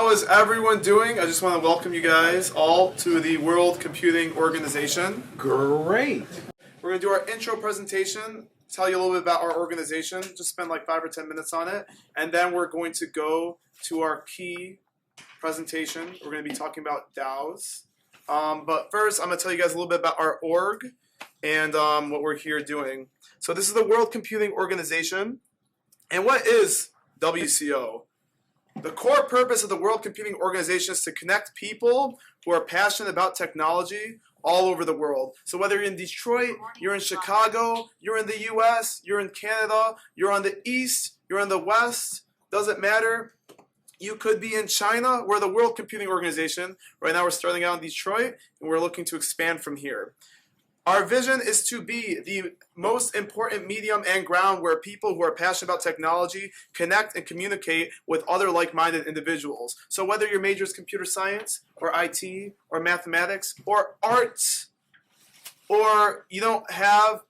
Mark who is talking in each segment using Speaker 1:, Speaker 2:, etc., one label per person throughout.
Speaker 1: How is everyone doing? I just want to welcome you guys all to the World Computing Organization.
Speaker 2: Great.
Speaker 1: We're going to do our intro presentation, tell you a little bit about our organization, just spend like 5 or 10 minutes on it, and then we're going to go to our key presentation. We're going to be talking about DAOs. But first, I'm going to tell you guys a little bit about our org and what we're here doing. So this is the World Computing Organization. And what is WCO? The core purpose of the World Computing Organization is to connect people who are passionate about technology all over the world. So whether you're in Detroit, you're in Chicago, you're in the US, you're in Canada, you're on the East, you're on the West, doesn't matter. You could be in China. We're the World Computing Organization. Right now we're starting out in Detroit, and we're looking to expand from here. Our vision is to be the most important medium and ground where people who are passionate about technology connect and communicate with other like-minded individuals. So whether your major is computer science or IT or mathematics or arts, or you don't have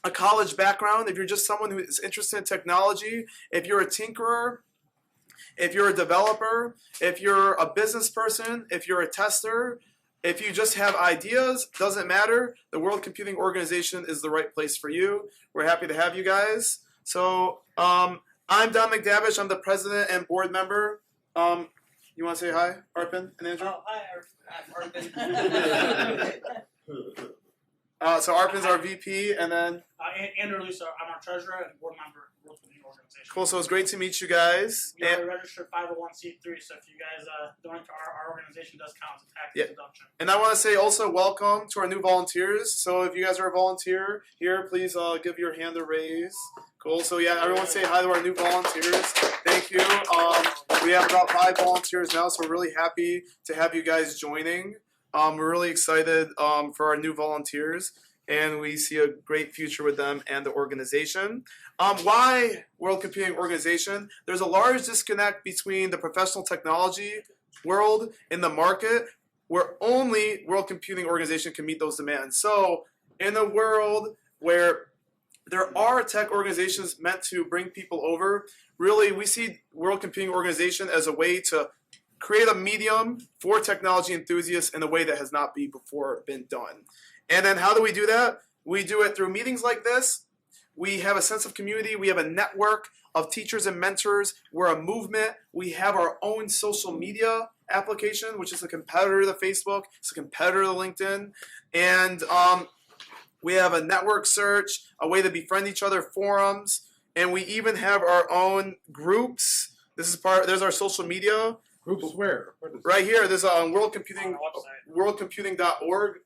Speaker 1: a college background, if you're just someone who is interested in technology, if you're a tinkerer, if you're a developer, if you're a business person, if you're a tester, if you just have ideas, doesn't matter. The World Computing Organization is the right place for you. We're happy to have you guys. So I'm Don McDavish. I'm the president and board member. You want to say hi, Arpin and Andrew?
Speaker 3: Oh, hi, Arpin.
Speaker 1: So Arpin's our VP, and then
Speaker 3: Andrew Lisa, I'm our treasurer and board member of the World Computing Organization.
Speaker 1: Cool. So it's great to meet you guys.
Speaker 3: We are a registered 501c3, so if you guys donate to our organization, does count as a tax deduction.
Speaker 1: And I want to say also welcome to our new volunteers. So if you guys are a volunteer here, please give your hand a raise. Cool. So yeah, everyone say hi to our new volunteers. Thank you. We have about 5 volunteers now, so we're really happy to have you guys joining. We're really excited for our new volunteers, and we see a great future with them and the organization. Why World Computing Organization? There's a large disconnect between the professional technology world and the market, where only World Computing Organization can meet those demands. So in a world where there are tech organizations meant to bring people over, really we see World Computing Organization as a way to create a medium for technology enthusiasts in a way that has not before been done. And then how do we do that? We do it through meetings like this. We have a sense of community. We have a network of teachers and mentors. We're a movement. We have our own social media application, which is a competitor to Facebook. It's a competitor to LinkedIn. And we have a network search, a way to befriend each other, forums. And we even have our own groups. There's our social media.
Speaker 2: Groups where?
Speaker 1: Right here. There's World Computing, worldcomputing.org.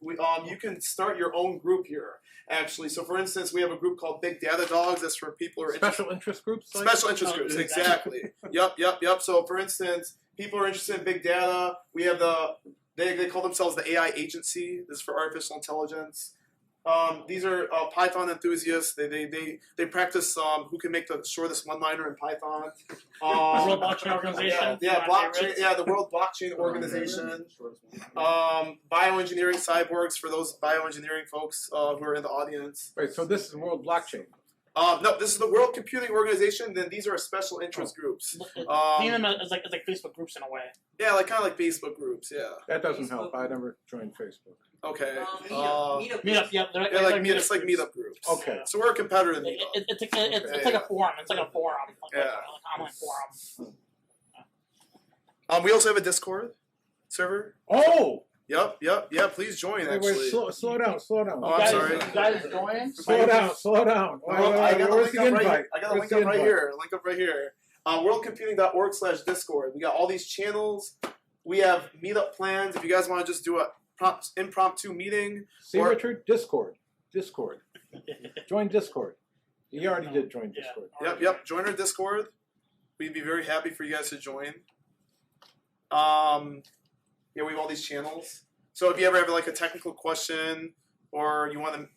Speaker 1: You can start your own group here, actually. So, for instance, we have a group called Big Data Dogs. That's for people who are
Speaker 2: special interest groups.
Speaker 1: Special interest groups, exactly. Yep. So, for instance, people are interested in big data. We have they call themselves the AI agency. This is for artificial intelligence. These are Python enthusiasts. They practice who can make the shortest one-liner in Python.
Speaker 3: World Blockchain Organization.
Speaker 1: Yeah, blockchain. Yeah, the World Blockchain Organization. Bioengineering cyborgs for those bioengineering folks who are in the audience.
Speaker 2: Wait, so this is World Blockchain?
Speaker 1: No, this is the World Computing Organization. Then these are special interest groups.
Speaker 3: It's like Facebook groups in a way.
Speaker 1: Yeah, kind of like Facebook groups. Yeah.
Speaker 2: That doesn't help. I never joined Facebook.
Speaker 1: Okay.
Speaker 3: Meetup. Yeah,
Speaker 1: it's like meetup groups.
Speaker 2: Okay.
Speaker 1: So we're a competitor to Meetup.
Speaker 3: It's like a forum. It's like a forum. Like an online forum.
Speaker 1: We also have a Discord server.
Speaker 2: Oh.
Speaker 1: Yep. Yeah, please join. Actually.
Speaker 2: Wait, slow down.
Speaker 1: Oh, I'm sorry.
Speaker 3: You guys join?
Speaker 2: Slow down.
Speaker 1: I got the link up right here. Link up right here. worldcomputing.org/Discord. We got all these channels. We have meetup plans. If you guys want to just do a impromptu meeting.
Speaker 2: See, Richard, Discord. Join Discord. You already did join Discord.
Speaker 1: Yep. Join our Discord. We'd be very happy for you guys to join. Yeah, we have all these channels. So if you ever have like a technical question, or you want to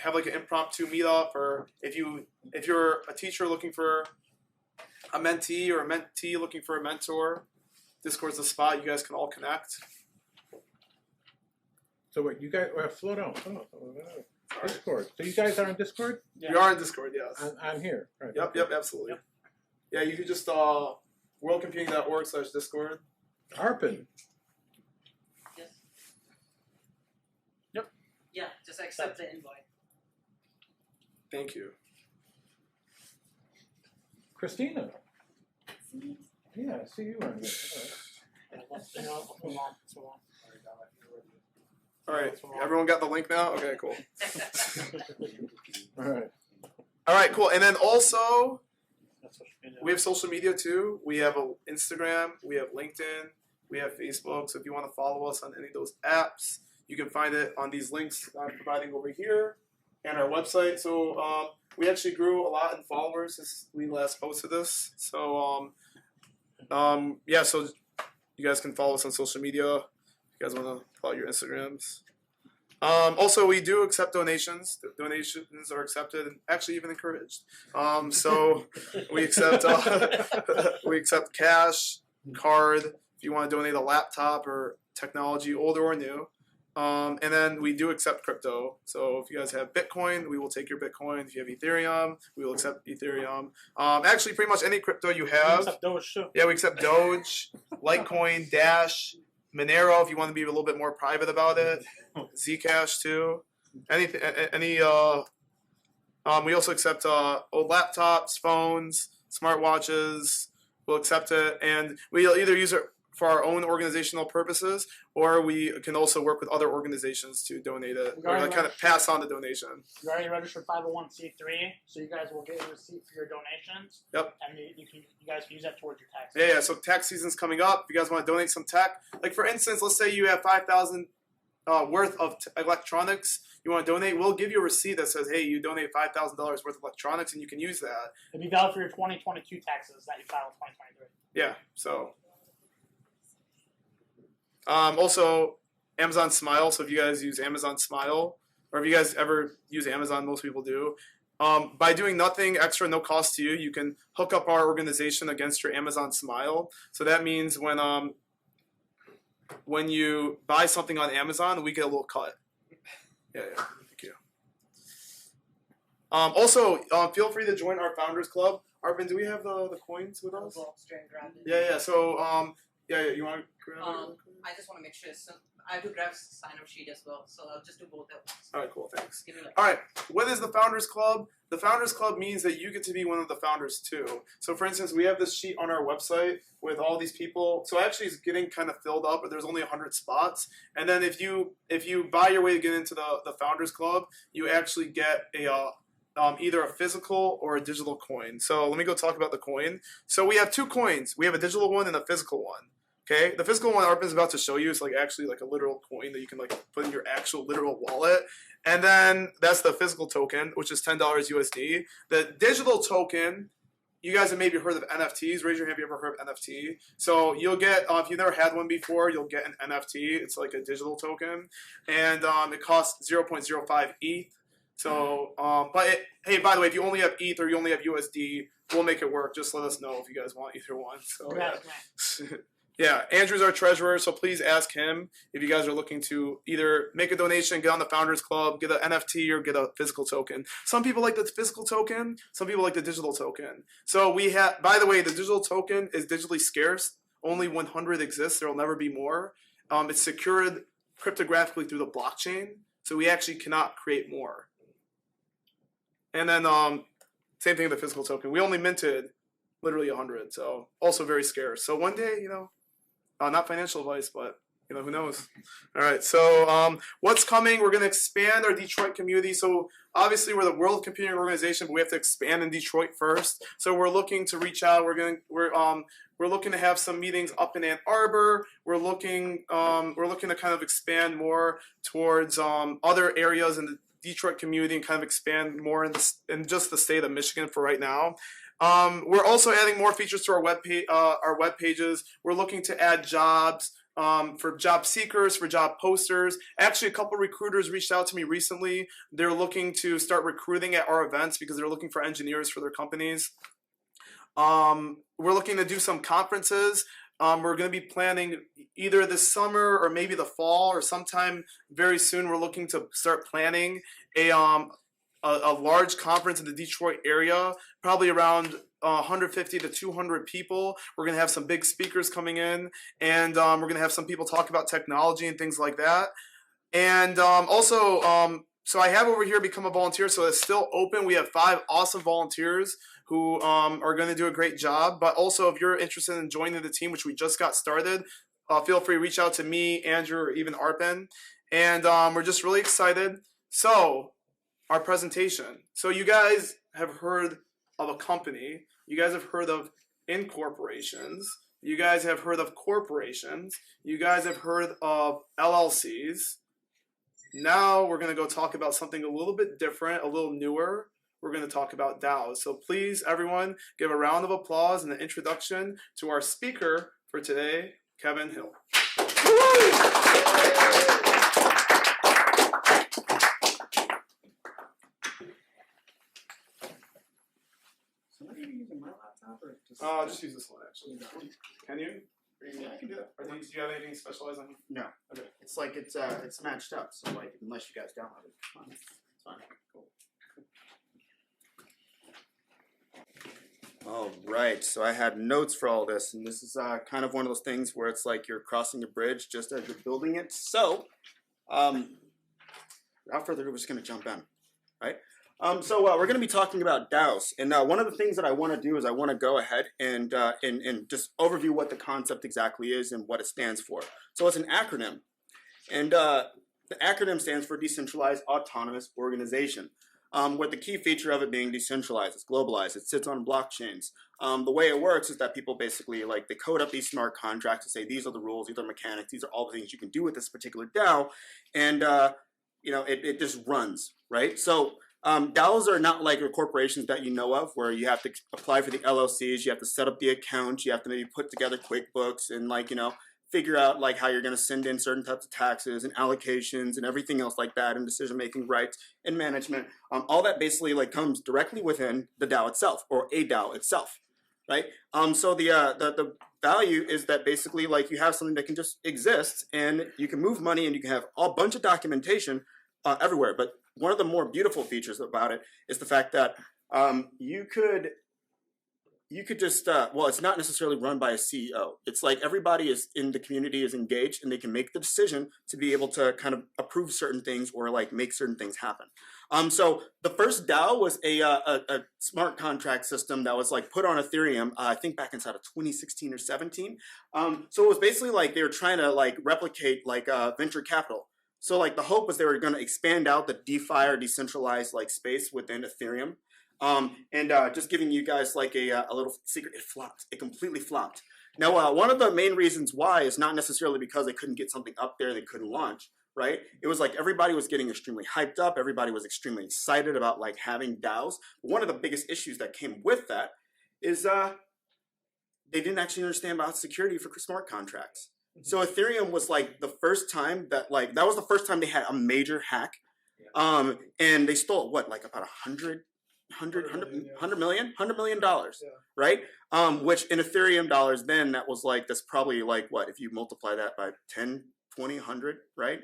Speaker 1: have like an impromptu meetup, or if you're a teacher looking for a mentee or a mentee looking for a mentor, Discord's the spot. You guys can all connect.
Speaker 2: So wait, you guys slow down. Discord. So you guys are on Discord?
Speaker 1: Yeah. We are on Discord, yes.
Speaker 2: I'm here. Right.
Speaker 1: Yep, absolutely. Yep. Yeah, you could just worldcomputing.org/Discord.
Speaker 2: Arpin.
Speaker 4: Yes.
Speaker 3: Yep.
Speaker 4: Yeah, just accept the invite.
Speaker 1: Thank you.
Speaker 2: Christina. Yeah, I see you on here.
Speaker 3: Let's move on. Let's move on.
Speaker 1: All right, everyone got the link now? Okay, cool.
Speaker 2: All right.
Speaker 1: All right, cool. And then also,
Speaker 3: That's social media.
Speaker 1: we have social media too. We have a Instagram, we have LinkedIn, we have Facebook. So if you want to follow us on any of those apps, you can find it on these links that I'm providing over here and our website. So we actually grew a lot in followers since we last posted this. So yeah, so you guys can follow us on social media. If you guys want to follow your Instagrams. Also, we do accept donations. The donations are accepted and actually even encouraged. So we accept cash, card. If you want to donate a laptop or technology, older or new. And then we do accept crypto. So if you guys have Bitcoin, we will take your Bitcoin. If you have Ethereum, we will accept Ethereum. Actually, pretty much any crypto you have.
Speaker 3: Except Doge too.
Speaker 1: Yeah, we accept Doge, Litecoin, Dash, Monero if you want to be a little bit more private about it. Zcash too. Anything, we also accept old laptops, phones, smartwatches. We'll accept it, and we'll either use it for our own organizational purposes, or we can also work with other organizations to donate it, or kind of pass on the donation.
Speaker 3: You already registered 501c3, so you guys will get a receipt for your donations.
Speaker 1: Yep.
Speaker 3: And you guys can use that towards your taxes.
Speaker 1: Yeah, so tax season's coming up. If you guys want to donate some tech, like for instance, let's say you have $5,000 worth of electronics you want to donate, we'll give you a receipt that says, hey, you donate $5,000 worth of electronics, and you can use that.
Speaker 3: It'll be valid for your 2022 taxes that you filed in 2023.
Speaker 1: Yeah, so. Also, Amazon Smile. So if you guys use Amazon Smile, or if you guys ever use Amazon, most people do. By doing nothing extra, no cost to you, you can hook up our organization against your Amazon Smile. So that means when you buy something on Amazon, we get a little cut. Yeah, thank you. Also, feel free to join our Founders Club. Arvin, do we have the coins with us? Yeah. So, you want to grab it?
Speaker 4: I just want to make sure. So I have to grab sign-up sheet as well, so I'll just do both at once.
Speaker 1: All right, cool, thanks.
Speaker 4: Give me like.
Speaker 1: All right, what is the Founders Club? The Founders Club means that you get to be one of the founders too. So for instance, we have this sheet on our website with all these people. So actually it's getting kind of filled up, but there's only 100 spots. And then if you buy your way to get into the Founders Club, you actually get either a physical or a digital coin. So let me go talk about the coin. So we have two coins. We have a digital one and a physical one. Okay, the physical one Arpin's about to show you is actually a literal coin that you can put in your actual literal wallet. And then that's the physical token, which is $10 USD. The digital token, you guys have maybe heard of NFTs. Raise your hand if you ever heard of NFT. So you'll get, if you've never had one before, you'll get an NFT. It's like a digital token. And it costs 0.05 ETH. So, hey, by the way, if you only have ETH or you only have USD, we'll make it work. Just let us know if you guys want either one. So, yeah. Yeah, Andrew's our treasurer, so please ask him if you guys are looking to either make a donation, get on the Founders Club, get an NFT, or get a physical token. Some people like the physical token, some people like the digital token. So we have, by the way, the digital token is digitally scarce. Only 100 exists. There will never be more. It's secured cryptographically through the blockchain, so we actually cannot create more. And then same thing with the physical token. We only minted literally 100, so also very scarce. So one day, not financial advice, but who knows? All right, so what's coming? We're going to expand our Detroit community. So obviously we're the World Computing Organization, but we have to expand in Detroit first. So we're looking to reach out. We're looking to have some meetings up in Ann Arbor. We're looking to kind of expand more towards other areas in the Detroit community and kind of expand more in just the state of Michigan for right now. We're also adding more features to our web pages. We're looking to add jobs for job seekers, for job posters. Actually, a couple recruiters reached out to me recently. They're looking to start recruiting at our events because they're looking for engineers for their companies. We're looking to do some conferences. We're going to be planning either this summer or maybe the fall or sometime very soon. We're looking to start planning a large conference in the Detroit area, probably around 150 to 200 people. We're going to have some big speakers coming in, and we're going to have some people talk about technology and things like that. And so I have over here become a volunteer, so it's still open. We have 5 awesome volunteers who are going to do a great job. But also, if you're interested in joining the team, which we just got started, feel free to reach out to me, Andrew, or even Arpen. And we're just really excited. So, our presentation. So you guys have heard of a company. You guys have heard of incorporations. You guys have heard of corporations. You guys have heard of LLCs. Now we're going to go talk about something a little bit different, a little newer. We're going to talk about DAOs. So please, everyone, give a round of applause and an introduction to our speaker for today, Kevin Hill.
Speaker 5: Somebody using my laptop or just?
Speaker 1: Just use this one, actually. Can you? Yeah, I can do that. Do you have anything specialized on?
Speaker 5: No.
Speaker 1: Okay.
Speaker 5: It's like it's matched up, so like unless you guys download it, it's fine. Cool. All right, so I had notes for all this, and this is kind of one of those things where it's like you're crossing a bridge just as you're building it. So, without further ado, we're just gonna jump in, right? So we're going to be talking about DAOs, and one of the things that I want to do is I want to go ahead and just overview what the concept exactly is and what it stands for. So it's an acronym, and the acronym stands for Decentralized Autonomous Organization, with the key feature of it being decentralized. It's globalized. It sits on blockchains. The way it works is that people basically they code up these smart contracts to say these are the rules, these are mechanics, these are all the things you can do with this particular DAO, and it just runs, right? So DAOs are not like the corporations that you know of, where you have to apply for the LLCs, you have to set up the account, you have to maybe put together QuickBooks and figure out how you're going to send in certain types of taxes and allocations and everything else like that, and decision-making rights and management. All that basically comes directly within the DAO itself, or a DAO itself, right? So the value is that basically you have something that can just exist, and you can move money, and you can have a bunch of documentation everywhere. But one of the more beautiful features about it is the fact that you could just it's not necessarily run by a CEO. It's like everybody is in the community is engaged, and they can make the decision to be able to kind of approve certain things or make certain things happen. So the first DAO was a smart contract system that was put on Ethereum, I think back inside of 2016 or 17. So it was basically they were trying to replicate venture capital. So the hope was they were going to expand out the DeFi or decentralized space within Ethereum. And just giving you guys a little secret, it flopped. It completely flopped. Now, one of the main reasons why is not necessarily because they couldn't get something up there they couldn't launch, right? It was everybody was getting extremely hyped up. Everybody was extremely excited about having DAOs. But one of the biggest issues that came with that is they didn't actually understand about security for smart contracts. So Ethereum was the first time that that was the first time they had a major hack, and they stole what about $100 million, right? Which in Ethereum dollars then that was that's probably what if you multiply that by 10, 20, 100, right?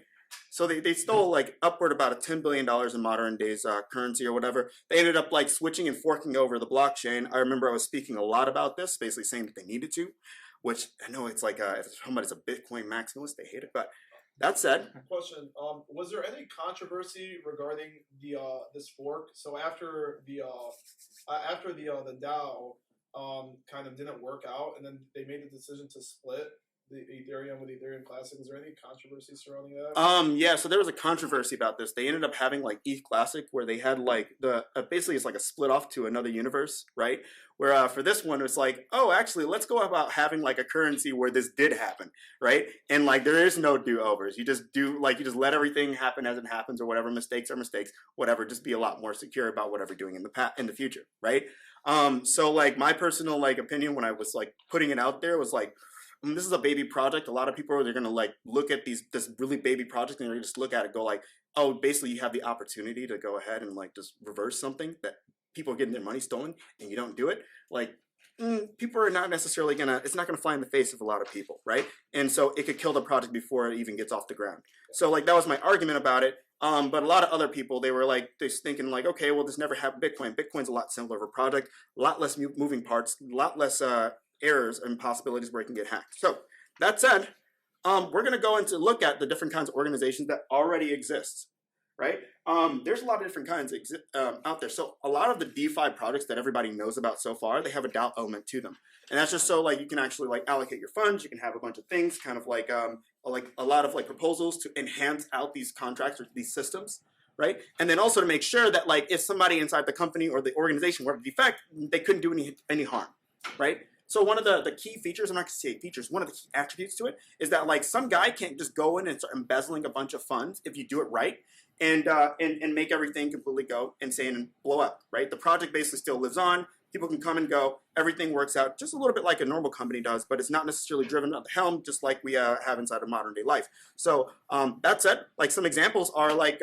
Speaker 5: So they stole upward about $10 billion in modern days currency or whatever. They ended up switching and forking over the blockchain. I remember I was speaking a lot about this, basically saying that they needed to. Which I know it's if somebody's a Bitcoin maximalist, they hate it. But that said,
Speaker 1: Question: was there any controversy regarding the this fork? So after the DAO kind of didn't work out, and then they made the decision to split the Ethereum with Ethereum Classic. Is there any controversy surrounding that?
Speaker 5: Yeah. So there was a controversy about this. They ended up having ETH Classic, where they had the basically it's a split off to another universe, right? Where for this one, it's oh, actually, let's go about having a currency where this did happen, right? And there is no do-overs. You just do you just let everything happen as it happens, or whatever mistakes are mistakes, whatever. Just be a lot more secure about whatever you're doing in the future, right? So my personal opinion when I was putting it out there was this is a baby project. A lot of people they're gonna look at this really baby project, and they're gonna just look at it, go oh, basically you have the opportunity to go ahead and just reverse something that people are getting their money stolen, and you don't do it. people are not necessarily it's not gonna fly in the face of a lot of people, right? And so it could kill the project before it even gets off the ground. So like that was my argument about it. But a lot of other people, they were like, they're thinking like, okay, well, this never happened. Bitcoin's a lot simpler of a project, a lot less moving parts, a lot less errors and possibilities where it can get hacked. So that said, we're gonna go into look at the different kinds of organizations that already exist, right? There's a lot of different kinds out there. So a lot of the DeFi projects that everybody knows about so far, they have a DAO element to them. And that's just so like you can actually like allocate your funds, you can have a bunch of things, kind of like a lot of like proposals to enhance out these contracts or these systems, right? And then also to make sure that like if somebody inside the company or the organization were to defect, they couldn't do any harm, right? So one of the key features, I'm not gonna say features, one of the key attributes to it is that like some guy can't just go in and start embezzling a bunch of funds if you do it right and make everything completely go insane and blow up, right? The project basically still lives on. People can come and go. Everything works out just a little bit like a normal company does, but it's not necessarily driven at the helm, just like we have inside of modern day life. So that said, like some examples are like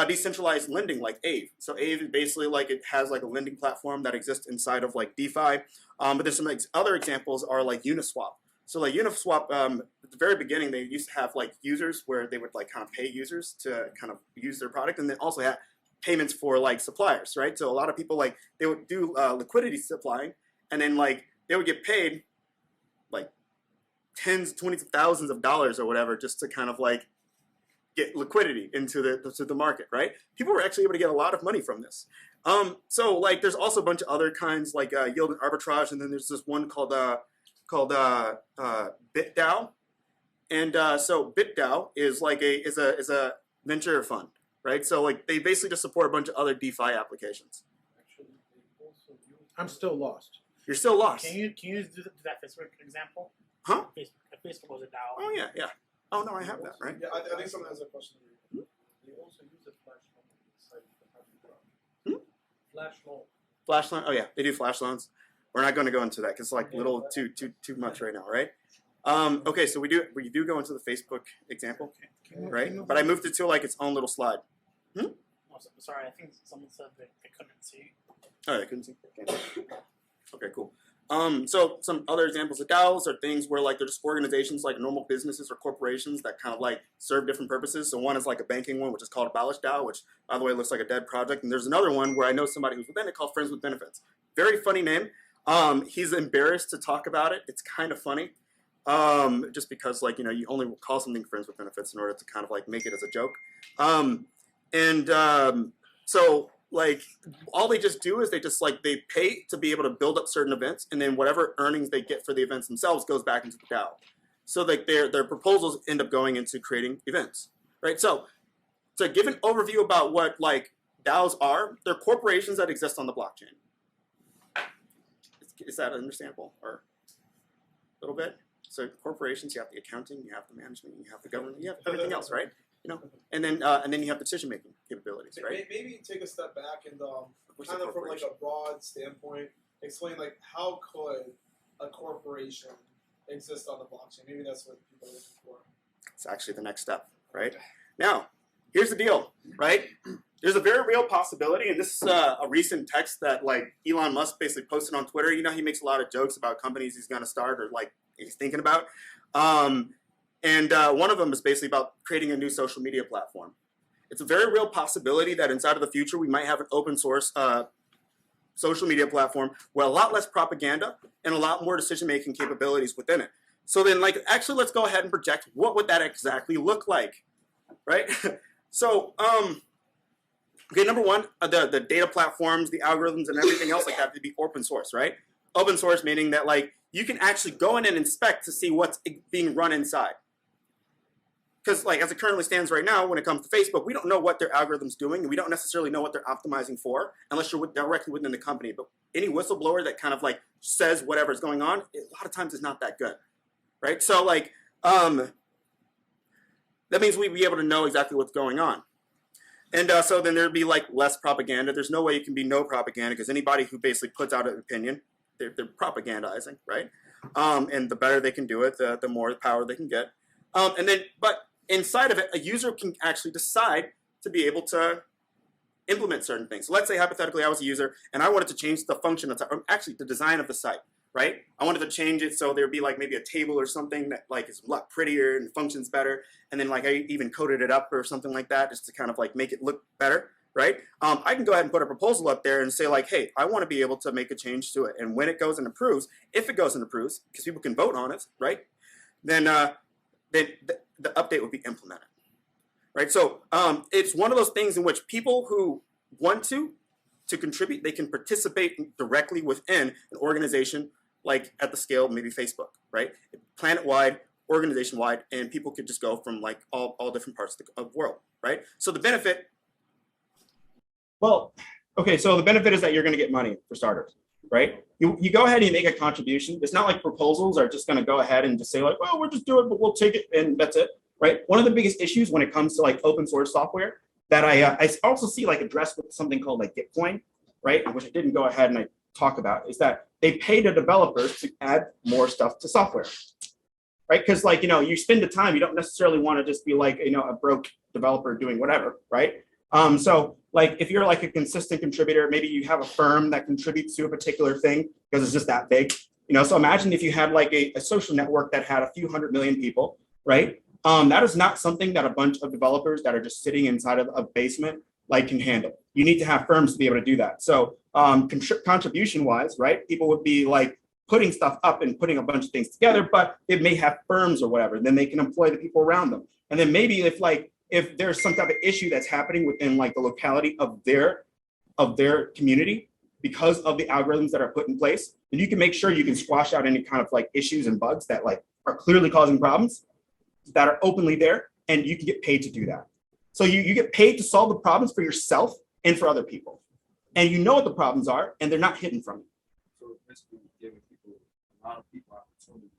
Speaker 5: decentralized lending, like Aave. So Aave is basically like it has like a lending platform that exists inside of like DeFi. But there's some other examples are like Uniswap. So like Uniswap, at the very beginning, they used to have like users where they would like kind of pay users to kind of use their product, and then also had payments for like suppliers, right? So a lot of people like they would do liquidity supplying, and then like they would get paid like tens, 20s of thousands of dollars or whatever just to kind of like get liquidity into the market, right? People were actually able to get a lot of money from this. So like there's also a bunch of other kinds like yield and arbitrage, and then there's this one called BitDAO, and so BitDAO is like a venture fund. Right, so like they basically just support a bunch of other DeFi applications.
Speaker 2: I'm still lost.
Speaker 5: You're still lost.
Speaker 3: Can you do that Facebook example?
Speaker 5: Huh?
Speaker 3: Facebook was a DAO.
Speaker 5: Oh yeah. Oh no, I have that, right?
Speaker 1: Yeah, I think someone has a question.
Speaker 2: They also use a flash loan. Flash loan.
Speaker 5: Flash loan. Oh yeah, they do flash loans. We're not going to go into that because it's like little too much right now, right? Okay, so we do go into the Facebook example, right? But I moved it to like its own little slide.
Speaker 3: Oh, sorry, I think someone said they couldn't see.
Speaker 5: Oh, I couldn't see. Okay, cool. So some other examples of DAOs are things where like they're just organizations like normal businesses or corporations that kind of like serve different purposes. So one is like a banking one, which is called Abolish DAO, which by the way looks like a dead project. And there's another one where I know somebody who's within it called Friends with Benefits. Very funny name. He's embarrassed to talk about it. It's kind of funny. Just because like, you know, you only call something Friends with Benefits in order to kind of like make it as a joke. So like all they just do is they pay to be able to build up certain events, and then whatever earnings they get for the events themselves goes back into the DAO. So like their proposals end up going into creating events, right? So to give an overview about what like DAOs are, they're corporations that exist on the blockchain. Is that understandable or a little bit? So corporations, you have the accounting, you have the management, you have the government, you have everything else, right? You know, and then you have decision-making capabilities, right?
Speaker 1: Maybe take a step back and kind of from like a broad standpoint, explain like how could a corporation exist on the blockchain? Maybe that's what people are looking for.
Speaker 5: It's actually the next step, right? Now, here's the deal, right? There's a very real possibility, and this is a recent text that like Elon Musk basically posted on Twitter. You know, he makes a lot of jokes about companies he's going to start or like he's thinking about. And one of them is basically about creating a new social media platform. It's a very real possibility that inside of the future we might have an open source social media platform with a lot less propaganda and a lot more decision-making capabilities within it. So then, like, actually, let's go ahead and project what would that exactly look like, right? So, okay, number one, the data platforms, the algorithms, and everything else like that to be open source, right? Open source meaning that like you can actually go in and inspect to see what's being run inside. Because like as it currently stands right now, when it comes to Facebook, we don't know what their algorithm's doing, and we don't necessarily know what they're optimizing for unless you're directly within the company. But any whistleblower that kind of like says whatever's going on, a lot of times is not that good, right? So like that means we'd be able to know exactly what's going on. And so then there'd be like less propaganda. There's no way you can be no propaganda because anybody who basically puts out an opinion, they're propagandizing, right? And the better they can do it, the more power they can get. But inside of it, a user can actually decide to be able to implement certain things. So let's say hypothetically I was a user and I wanted to change the function of or actually the design of the site, right? I wanted to change it so there'd be like maybe a table or something that like is a lot prettier and functions better. And then like I even coded it up or something like that just to kind of like make it look better, right? I can go ahead and put a proposal up there and say like, hey, I want to be able to make a change to it. And when it goes and approves, if it goes and approves, because people can vote on it, right? Then the update would be implemented, right? So it's one of those things in which people who want to contribute, they can participate directly within an organization like at the scale, maybe Facebook, right? Planet-wide, organization-wide, and people could just go from like all different parts of the world, right? So the benefit, well, okay, so the benefit is that you're gonna get money for starters, right? You go ahead and you make a contribution. It's not like proposals are just gonna go ahead and just say like, well, we'll just do it, but we'll take it and that's it, right? One of the biggest issues when it comes to like open source software that I also see like addressed with something called like Gitcoin, right? Which I didn't go ahead and I talk about is that they pay the developers to add more stuff to software, right? Because like, you know, you spend the time, you don't necessarily want to just be like, you know, a broke developer doing whatever, right? So like if you're like a consistent contributor, maybe you have a firm that contributes to a particular thing because it's just that big, you know, so imagine if you had like a social network that had a few 100 million people, right? That is not something that a bunch of developers that are just sitting inside of a basement like can handle. You need to have firms to be able to do that. So contribution wise, right? People would be like putting stuff up and putting a bunch of things together, but they may have firms or whatever, then they can employ the people around them. And then maybe if there's some type of issue that's happening within like the locality of their community because of the algorithms that are put in place, then you can make sure you can squash out any kind of like issues and bugs that like are clearly causing problems that are openly there, and you can get paid to do that. So you get paid to solve the problems for yourself and for other people. And you know what the problems are, and they're not hidden from you.
Speaker 2: So basically giving people, a lot of people opportunity.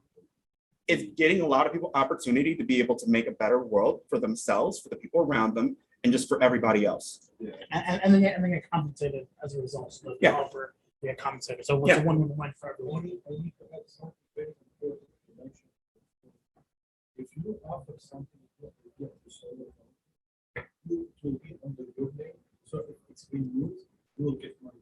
Speaker 5: It's getting a lot of people opportunity to be able to make a better world for themselves, for the people around them, and just for everybody else.
Speaker 2: Yeah.
Speaker 3: And they get compensated as a result. So the developer get compensated. So it's a win-win for everyone.
Speaker 2: If you offer something that you get to solve it will be under your name. So if it's being used, you will get money.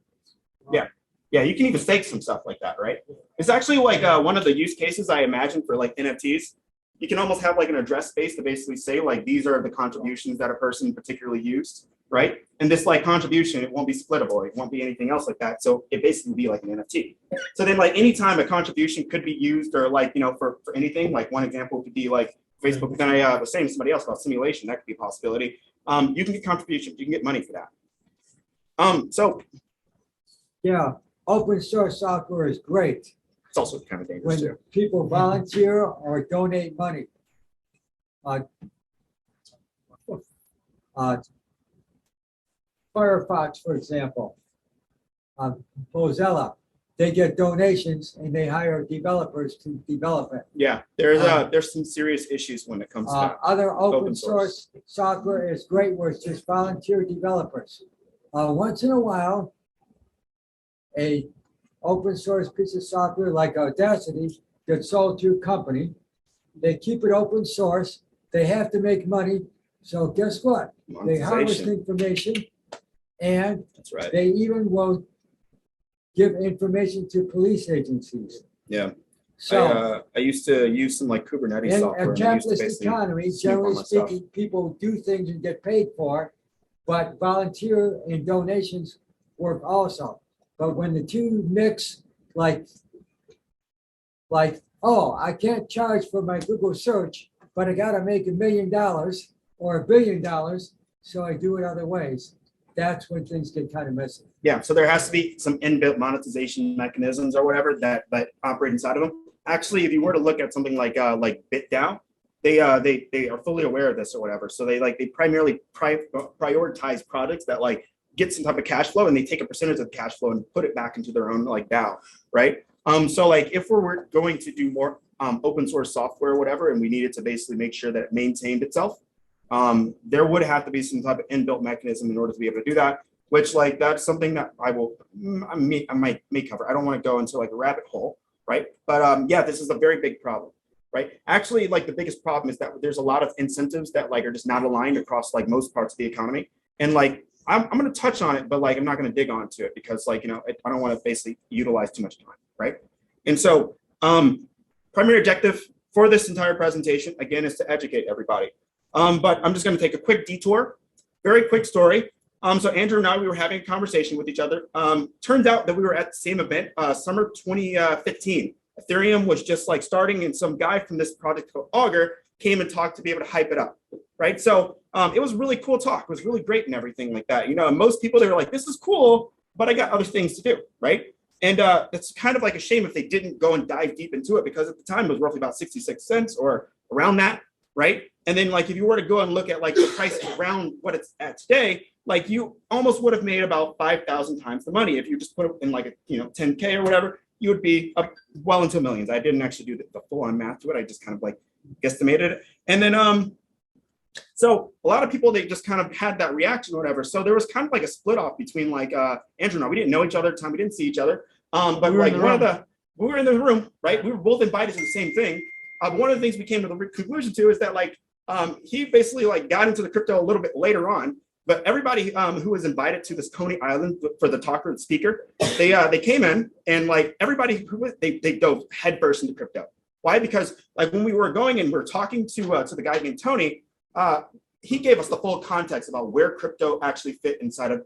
Speaker 5: Yeah, you can even stake some stuff like that, right? It's actually like one of the use cases I imagine for like NFTs. You can almost have like an address space to basically say like these are the contributions that a person particularly used, right? And this like contribution, it won't be splittable. It won't be anything else like that. So it basically be like an NFT. So then like anytime a contribution could be used or like, you know, for anything, like one example could be like Facebook. Then I was saying to somebody else about simulation. That could be a possibility. You can get contributions. You can get money for that. So
Speaker 6: yeah, open source software is great
Speaker 5: it's also kind of dangerous
Speaker 6: when
Speaker 5: too.
Speaker 6: people volunteer or donate money. Firefox, for example, Mozilla, they get donations and they hire developers to develop it.
Speaker 5: Yeah, there's some serious issues when it comes to that.
Speaker 6: Other open source software is great where it's just volunteer developers. Once in a while, a open source piece of software like Audacity gets sold to a company. They keep it open source. They have to make money. So guess what? They harvest information and
Speaker 5: That's right.
Speaker 6: they even will give information to police agencies.
Speaker 5: Yeah.
Speaker 6: So
Speaker 5: I used to use some like Kubernetes
Speaker 6: in
Speaker 5: software.
Speaker 6: a
Speaker 5: and I used to
Speaker 6: capitalist
Speaker 5: basically
Speaker 6: economy,
Speaker 5: snoop on
Speaker 6: generally
Speaker 5: my stuff.
Speaker 6: speaking, people do things and get paid for it, but volunteer and donations work also. But when the two mix, like, oh, I can't charge for my Google search, but I gotta make $1 million or $1 billion, so I do it other ways. That's when things get kind of messy.
Speaker 5: Yeah, so there has to be some inbuilt monetization mechanisms or whatever that operate inside of them. Actually, if you were to look at something like BitDAO, they are fully aware of this or whatever. So they primarily prioritize projects that like get some type of cash flow, and they take a percentage of the cash flow and put it back into their own like DAO, right? So like if we're going to do more open source software or whatever, and we needed to basically make sure that it maintained itself, there would have to be some type of inbuilt mechanism in order to be able to do that, which like that's something that I may cover. I don't want to go into like a rabbit hole, right? But yeah, this is a very big problem, right? Actually, like the biggest problem is that there's a lot of incentives that like are just not aligned across like most parts of the economy. And like I'm going to touch on it, but like I'm not going to dig onto it because like, you know, I don't want to basically utilize too much time, right? And so primary objective for this entire presentation, again, is to educate everybody. But I'm just going to take a quick detour, very quick story. So Andrew and I, we were having a conversation with each other. Turns out that we were at the same event, summer 2015. Ethereum was just like starting, and some guy from this project called Augur came and talked to be able to hype it up, right? So it was a really cool talk. It was really great and everything like that. You know, and most people, they were like, this is cool, but I got other things to do, right? And it's kind of like a shame if they didn't go and dive deep into it, because at the time it was roughly about 66 cents or around that, right? And then like if you were to go and look at like the price around what it's at today, like you almost would have made about 5,000 times the money. If you just put it in like a, you know, 10K or whatever, you would be up well into millions. I didn't actually do the full on math to it. I just kind of like guesstimated it. And then, so a lot of people, they just kind of had that reaction or whatever. So there was kind of like a split off between like Andrew and I. We didn't know each other at the time. We didn't see each other. But we like we were in the room, right? We were both invited to the same thing. One of the things we came to the conclusion to is that like, he basically like got into the crypto a little bit later on. But everybody who was invited to this Coney Island for the talker and speaker, they came in, and like everybody who was, they dove headfirst into crypto. Why? Because like when we were going and we were talking to the guy named Tony, he gave us the full context about where crypto actually fit inside of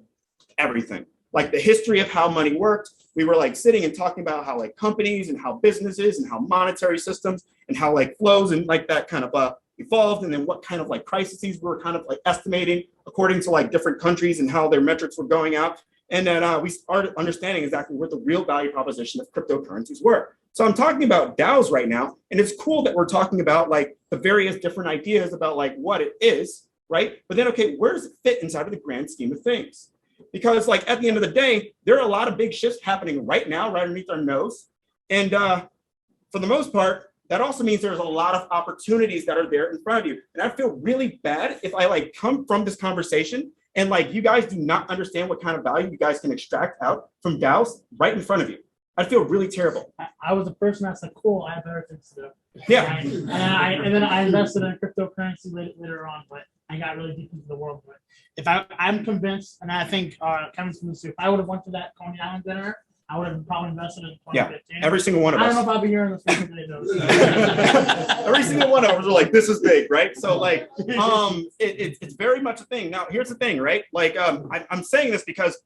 Speaker 5: everything, like the history of how money worked. We were like sitting and talking about how like companies and how businesses and how monetary systems and how like flows and like that kind of evolved, and then what kind of like crises we were kind of like estimating according to like different countries and how their metrics were going out. And then we started understanding exactly what the real value proposition of cryptocurrencies were. So I'm talking about DAOs right now, and it's cool that we're talking about like the various different ideas about like what it is, right? But then, okay, where does it fit inside of the grand scheme of things? Because like at the end of the day, there are a lot of big shifts happening right now, right underneath our nose. And for the most part, that also means there's a lot of opportunities that are there in front of you. And I feel really bad if I like come from this conversation and like you guys do not understand what kind of value you guys can extract out from DAOs right in front of you. I feel really terrible.
Speaker 3: I was the person that said, cool, I have better things to do.
Speaker 5: Yeah.
Speaker 3: And then I invested in cryptocurrency later on, but I got really deep into the world. But if I'm convinced, and I think Kevin's convinced too, if I would have went to that Coney Island dinner, I would have probably invested in 2015.
Speaker 5: Yeah, every single one of us.
Speaker 3: I don't know if I'll be here in this today though.
Speaker 5: Every single one of us are like, this is big, right? So like, it's very much a thing. Now, here's the thing, right? Like, I'm saying this because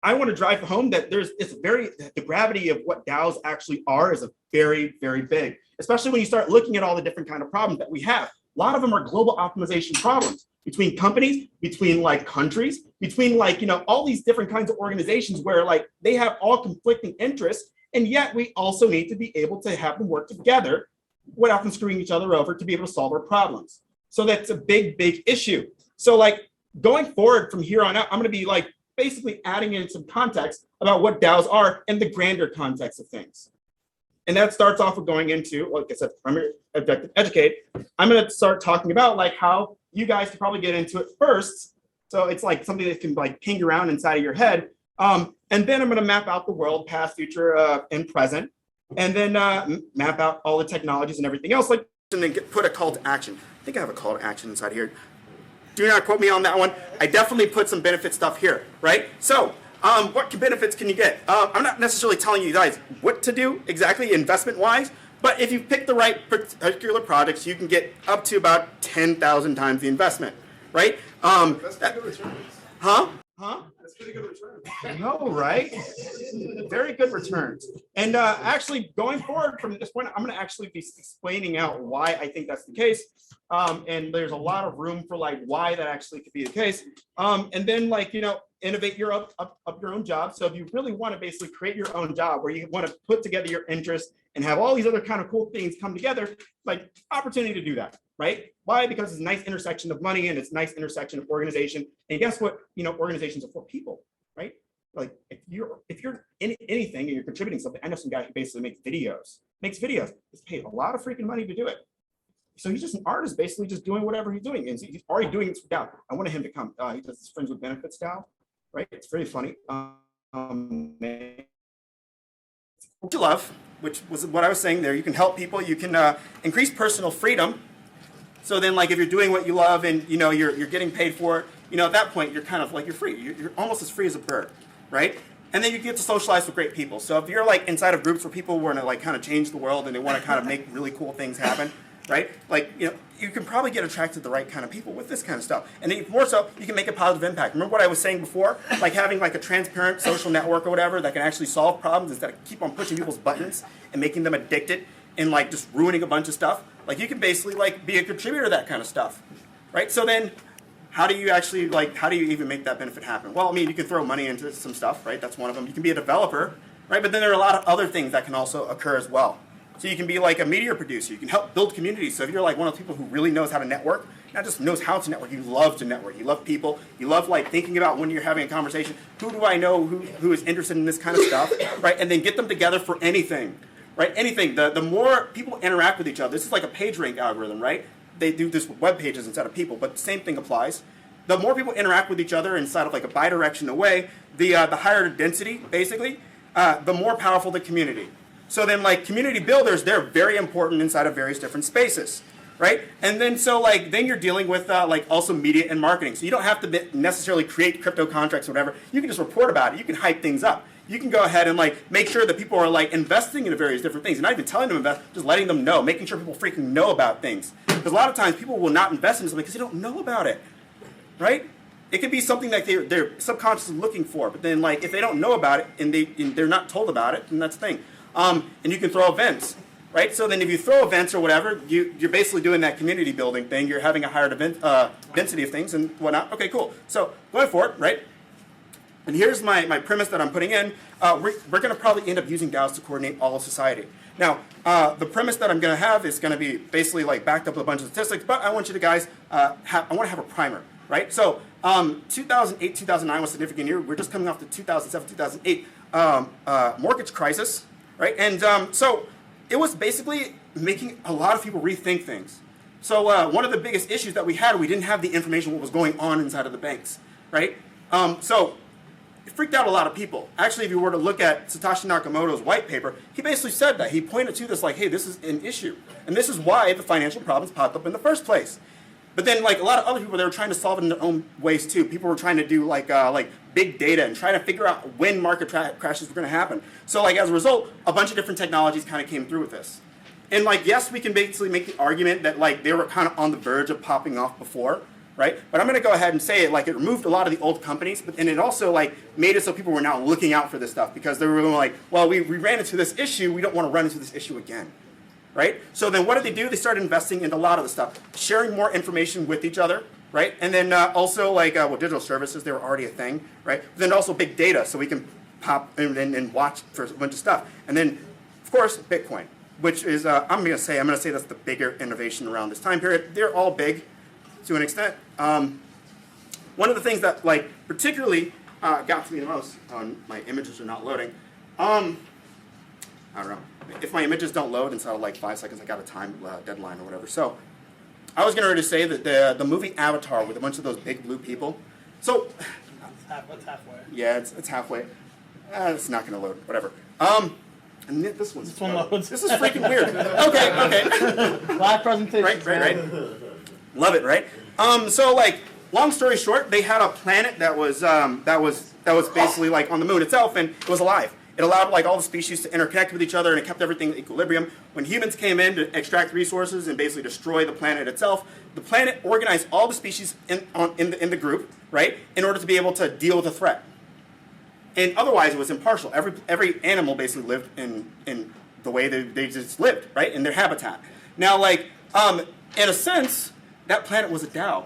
Speaker 5: I want to drive home that the gravity of what DAOs actually are is a very, very big, especially when you start looking at all the different kind of problems that we have. A lot of them are global optimization problems between companies, between like countries, between like, you know, all these different kinds of organizations where like they have all conflicting interests. And yet we also need to be able to have them work together without them screwing each other over to be able to solve our problems. So that's a big, big issue. So like going forward from here on out, I'm going to be like basically adding in some context about what DAOs are and the grander context of things. And that starts off with going into, like I said, primary objective, educate. I'm going to start talking about like how you guys can probably get into it first. So it's like something that can like ping around inside of your head. And then I'm going to map out the world, past, future, and present. And then map out all the technologies and everything else. Like, and then put a call to action. I think I have a call to action inside here. Do not quote me on that one. I definitely put some benefit stuff here, right? So what benefits can you get? I'm not necessarily telling you guys what to do exactly investment-wise, but if you pick the right particular projects, you can get up to about 10,000 times the investment, right?
Speaker 1: That's pretty good returns.
Speaker 5: Huh?
Speaker 1: That's pretty good returns.
Speaker 5: I know, right? Very good returns. And actually, going forward from this point, I'm going to actually be explaining out why I think that's the case. And there's a lot of room for like why that actually could be the case. And then like, you know, innovate your up your own job. So if you really want to basically create your own job where you want to put together your interests and have all these other kind of cool things come together, like opportunity to do that, right? Why? Because it's a nice intersection of money and it's a nice intersection of organization. And guess what? You know, organizations are for people, right? Like if you're in anything and you're contributing something, I know some guy who basically makes videos, he's paid a lot of freaking money to do it. So he's just an artist, basically just doing whatever he's doing. And he's already doing it for DAO. I wanted him to come. He does his Friends with Benefits DAO, right? It's very funny. What you love, which was what I was saying there. You can help people. You can increase personal freedom. So then, like, if you're doing what you love and you know you're getting paid for it, at that point, you're kind of like, you're free. You're almost as free as a bird, right? And then you get to socialize with great people. So if you're like inside of groups where people want to like kind of change the world and they want to kind of make really cool things happen, right? Like, you can probably get attracted to the right kind of people with this kind of stuff. And then more so, you can make a positive impact. Remember what I was saying before? Like having like a transparent social network or whatever that can actually solve problems instead of keep on pushing people's buttons and making them addicted and like just ruining a bunch of stuff. Like you can basically like be a contributor to that kind of stuff, right? So then how do you actually how do you even make that benefit happen? Well, I mean, you can throw money into some stuff, right? That's one of them. You can be a developer, right? But then there are a lot of other things that can also occur as well. So you can be like a media producer. You can help build communities. So if you're like one of the people who really knows how to network, not just knows how to network, you love to network. You love people. You love like thinking about when you're having a conversation, who do I know who is interested in this kind of stuff, right? And then get them together for anything, right? Anything. The more people interact with each other, this is like a PageRank algorithm, right? They do this with web pages instead of people, but the same thing applies. The more people interact with each other inside of like a bidirectional way, the higher the density, basically, the more powerful the community. So then like community builders, they're very important inside of various different spaces, right? And then so like then you're dealing with like also media and marketing. So you don't have to necessarily create crypto contracts or whatever. You can just report about it. You can hype things up. You can go ahead and like make sure that people are like investing in various different things. And not even telling them to invest, just letting them know, making sure people freaking know about things. Because a lot of times people will not invest in something because they don't know about it, right? It could be something that they're subconsciously looking for, but then like if they don't know about it and they're not told about it, then that's the thing. And you can throw events, right? So then if you throw events or whatever, you're basically doing that community building thing. You're having a higher density of things and whatnot. Okay, cool. So going for it, right? And here's my premise that I'm putting in. We're going to probably end up using DAOs to coordinate all of society. Now, the premise that I'm going to have is going to be basically like backed up with a bunch of statistics, but I want you to guys, I want to have a primer, right? So 2008, 2009 was a significant year. We're just coming off the 2007, 2008 mortgage crisis. Right, and so it was basically making a lot of people rethink things. So one of the biggest issues that we had, we didn't have the information what was going on inside of the banks, right? So it freaked out a lot of people. Actually, if you were to look at Satoshi Nakamoto's white paper, he basically said that. He pointed to this like, hey, this is an issue. And this is why the financial problems popped up in the first place. But then like a lot of other people, they were trying to solve it in their own ways too. People were trying to do like big data and trying to figure out when market crashes were going to happen. So like as a result, a bunch of different technologies kind of came through with this. And like, yes, we can basically make the argument that like they were kind of on the verge of popping off before, right? But I'm going to go ahead and say it like it removed a lot of the old companies, and it also like made it so people were now looking out for this stuff because they were like, well, we ran into this issue, we don't want to run into this issue again. Right? So then what did they do? They started investing in a lot of the stuff, sharing more information with each other, right? And then also like, digital services, they were already a thing, right? But then also big data, so we can pop and watch for a bunch of stuff. And then, of course, Bitcoin, which is, I'm going to say that's the bigger innovation around this time period. They're all big to an extent. One of the things that like particularly got to me the most, my images are not loading, I don't know. If my images don't load inside of like 5 seconds, I got a time deadline or whatever. So I was going to say that the movie Avatar with a bunch of those big blue people. So
Speaker 3: What's halfway?
Speaker 5: yeah, it's halfway. It's not going to load. Whatever. And this one's
Speaker 3: This one loads.
Speaker 5: This is freaking weird. Okay.
Speaker 3: Live presentation.
Speaker 5: Right. Love it, right? So like, long story short, they had a planet that was basically like on the moon itself, and it was alive. It allowed like all the species to interconnect with each other, and it kept everything in equilibrium. When humans came in to extract resources and basically destroy the planet itself, the planet organized all the species in the group, right, in order to be able to deal with a threat. And otherwise, it was impartial. Every animal basically lived in the way they just lived, right, in their habitat. Now, like, in a sense, that planet was a DAO.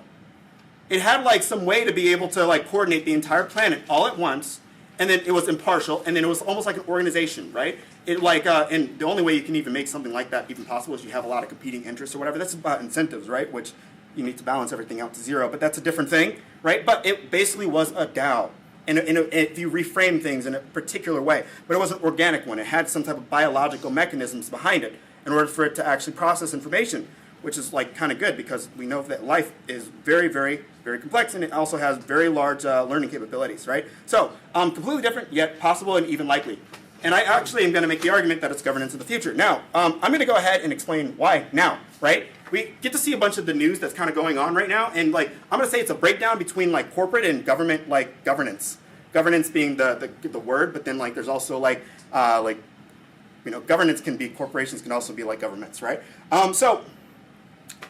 Speaker 5: It had like some way to be able to like coordinate the entire planet all at once. And then it was impartial, and then it was almost like an organization, right? It like, and the only way you can even make something like that even possible is you have a lot of competing interests or whatever. That's about incentives, right? Which you need to balance everything out to zero, but that's a different thing, right? But it basically was a DAO, and if you reframe things in a particular way, but it was an organic one. It had some type of biological mechanisms behind it in order for it to actually process information, which is like kind of good because we know that life is very, very, very complex, and it also has very large learning capabilities, right? So completely different, yet possible and even likely. And I actually am going to make the argument that it's governance of the future. Now, I'm going to go ahead and explain why now. right? We get to see a bunch of the news that's kind of going on right now, and like I'm gonna say it's a breakdown between like corporate and government like governance. Governance being the word, but then like there's also like governance can be corporations, can also be like governments, right? So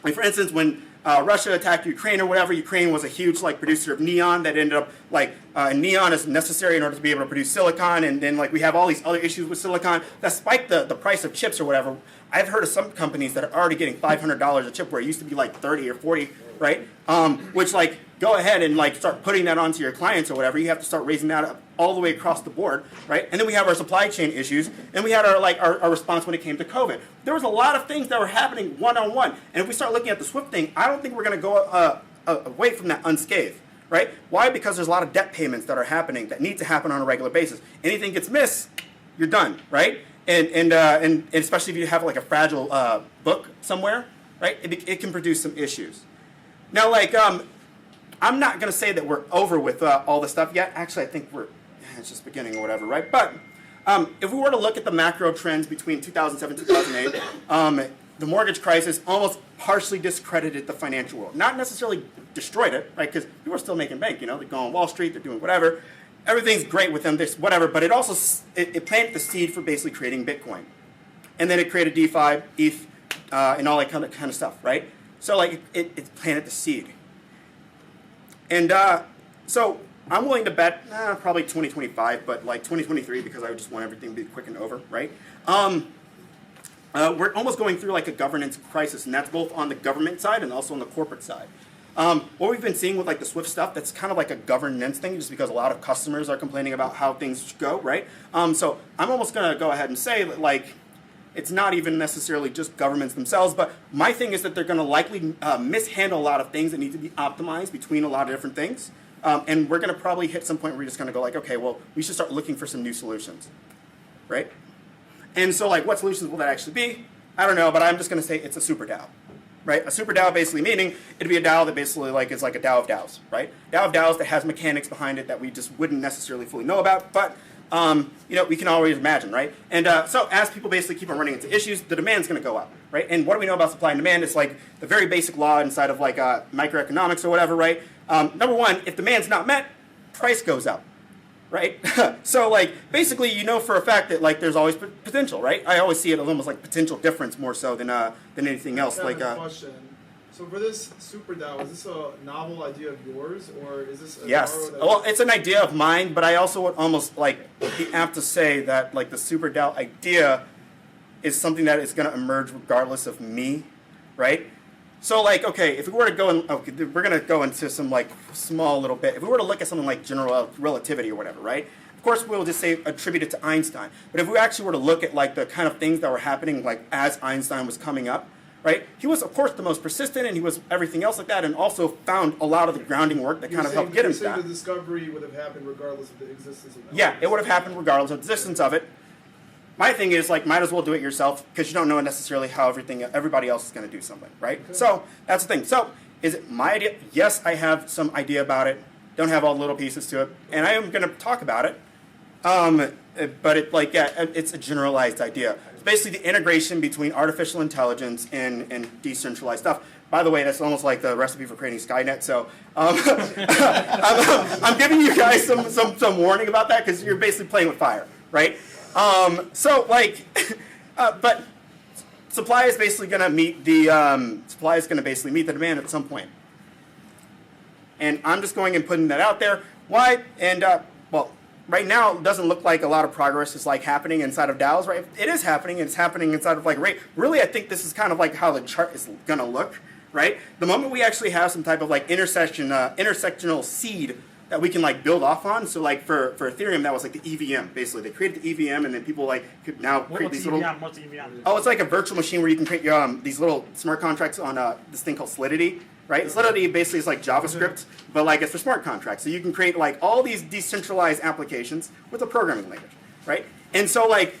Speaker 5: like for instance, when Russia attacked Ukraine or whatever, Ukraine was a huge like producer of neon that ended up like neon is necessary in order to be able to produce silicon, and then like we have all these other issues with silicon that spiked the price of chips or whatever. I've heard of some companies that are already getting $500 a chip where it used to be like 30 or 40, right? Which like go ahead and like start putting that onto your clients or whatever. You have to start raising that up all the way across the board, right? And then we have our supply chain issues, and we had our response when it came to COVID. There was a lot of things that were happening one-on-one, and if we start looking at the SWIFT thing, I don't think we're going to go away from that unscathed, right? Why? Because there's a lot of debt payments that are happening that need to happen on a regular basis. Anything gets missed, you're done, right? And especially if you have like a fragile book somewhere, right? It can produce some issues. Now, like I'm not going to say that we're over with all this stuff yet. Actually, I think it's just beginning or whatever, right? But if we were to look at the macro trends between 2007 and 2008, the mortgage crisis almost partially discredited the financial world. Not necessarily destroyed it, right? Because people are still making bank, you know? They go on Wall Street, they're doing whatever. Everything's great with them, this whatever, but it also it planted the seed for basically creating Bitcoin. And then it created DeFi, ETH, and all that kind of stuff, right? So like it planted the seed. And so I'm willing to bet probably 2025, but like 2023 because I just want everything to be quick and over, right? We're almost going through like a governance crisis, and that's both on the government side and also on the corporate side. What we've been seeing with like the Swift stuff, that's kind of like a governance thing, just because a lot of customers are complaining about how things go, right? So I'm almost going to go ahead and say that like it's not even necessarily just governments themselves, but my thing is that they're going to likely mishandle a lot of things that need to be optimized between a lot of different things. And we're going to probably hit some point where we're just going to go like, okay, well, we should start looking for some new solutions, right? And so like what solutions will that actually be? I don't know, but I'm just going to say it's a super DAO, right? A super DAO basically meaning it'd be a DAO that basically like is like a DAO of DAOs, right? DAO of DAOs that has mechanics behind it that we just wouldn't necessarily fully know about, but we can always imagine, right? And so as people basically keep on running into issues, the demand's going to go up, right? And what do we know about supply and demand? It's like the very basic law inside of like microeconomics or whatever, right? Number one, if demand's not met, price goes up, right? So like basically, you know for a fact that like there's always potential, right? I always see it as almost like potential difference more so than anything else.
Speaker 1: I have
Speaker 5: Like
Speaker 1: a question. So for this super DAO, is this a novel idea of yours, or is this a
Speaker 5: yes.
Speaker 1: DAO that
Speaker 5: Well, it's an idea of mine, but I also would almost like be apt to say that like the super DAO idea is something that is going to emerge regardless of me, right? So like, okay, if we were to go and we're going to go into some like small little bit. If we were to look at something like general relativity or whatever, right? Of course, we'll just say attribute it to Einstein. But if we actually were to look at like the kind of things that were happening like as Einstein was coming up, right? He was, of course, the most persistent, and he was everything else like that, and also found a lot of the grounding work that kind of helped get him to that.
Speaker 1: The discovery would have happened regardless of the existence of
Speaker 5: Yeah, it would have happened regardless of the existence of it. My thing is, like, might as well do it yourself, because you don't know necessarily how everybody else is going to do something, right? Okay. So that's the thing. So is it my idea? Yes, I have some idea about it. Don't have all the little pieces to it, and I am going to talk about it. But it's a generalized idea. It's basically the integration between artificial intelligence and decentralized stuff. By the way, that's almost like the recipe for creating Skynet. So I'm giving you guys some warning about that because you're basically playing with fire, right? But supply is basically going to meet the demand at some point. And I'm just going and putting that out there. Why? And right now, it doesn't look like a lot of progress is like happening inside of DAOs, right? It is happening, and it's happening inside of like rate. Really, I think this is kind of like how the chart is gonna look, right? The moment we actually have some type of like intersectional seed that we can like build off on. So like for Ethereum, that was like the EVM. Basically, they created the EVM, and then people like could now create these little.
Speaker 3: What's EVM?
Speaker 5: Oh, it's like a virtual machine where you can create these little smart contracts on this thing called Solidity. Right? Solidity basically is like JavaScript, but like it's for smart contracts. So you can create like all these decentralized applications with a programming language, right? And so like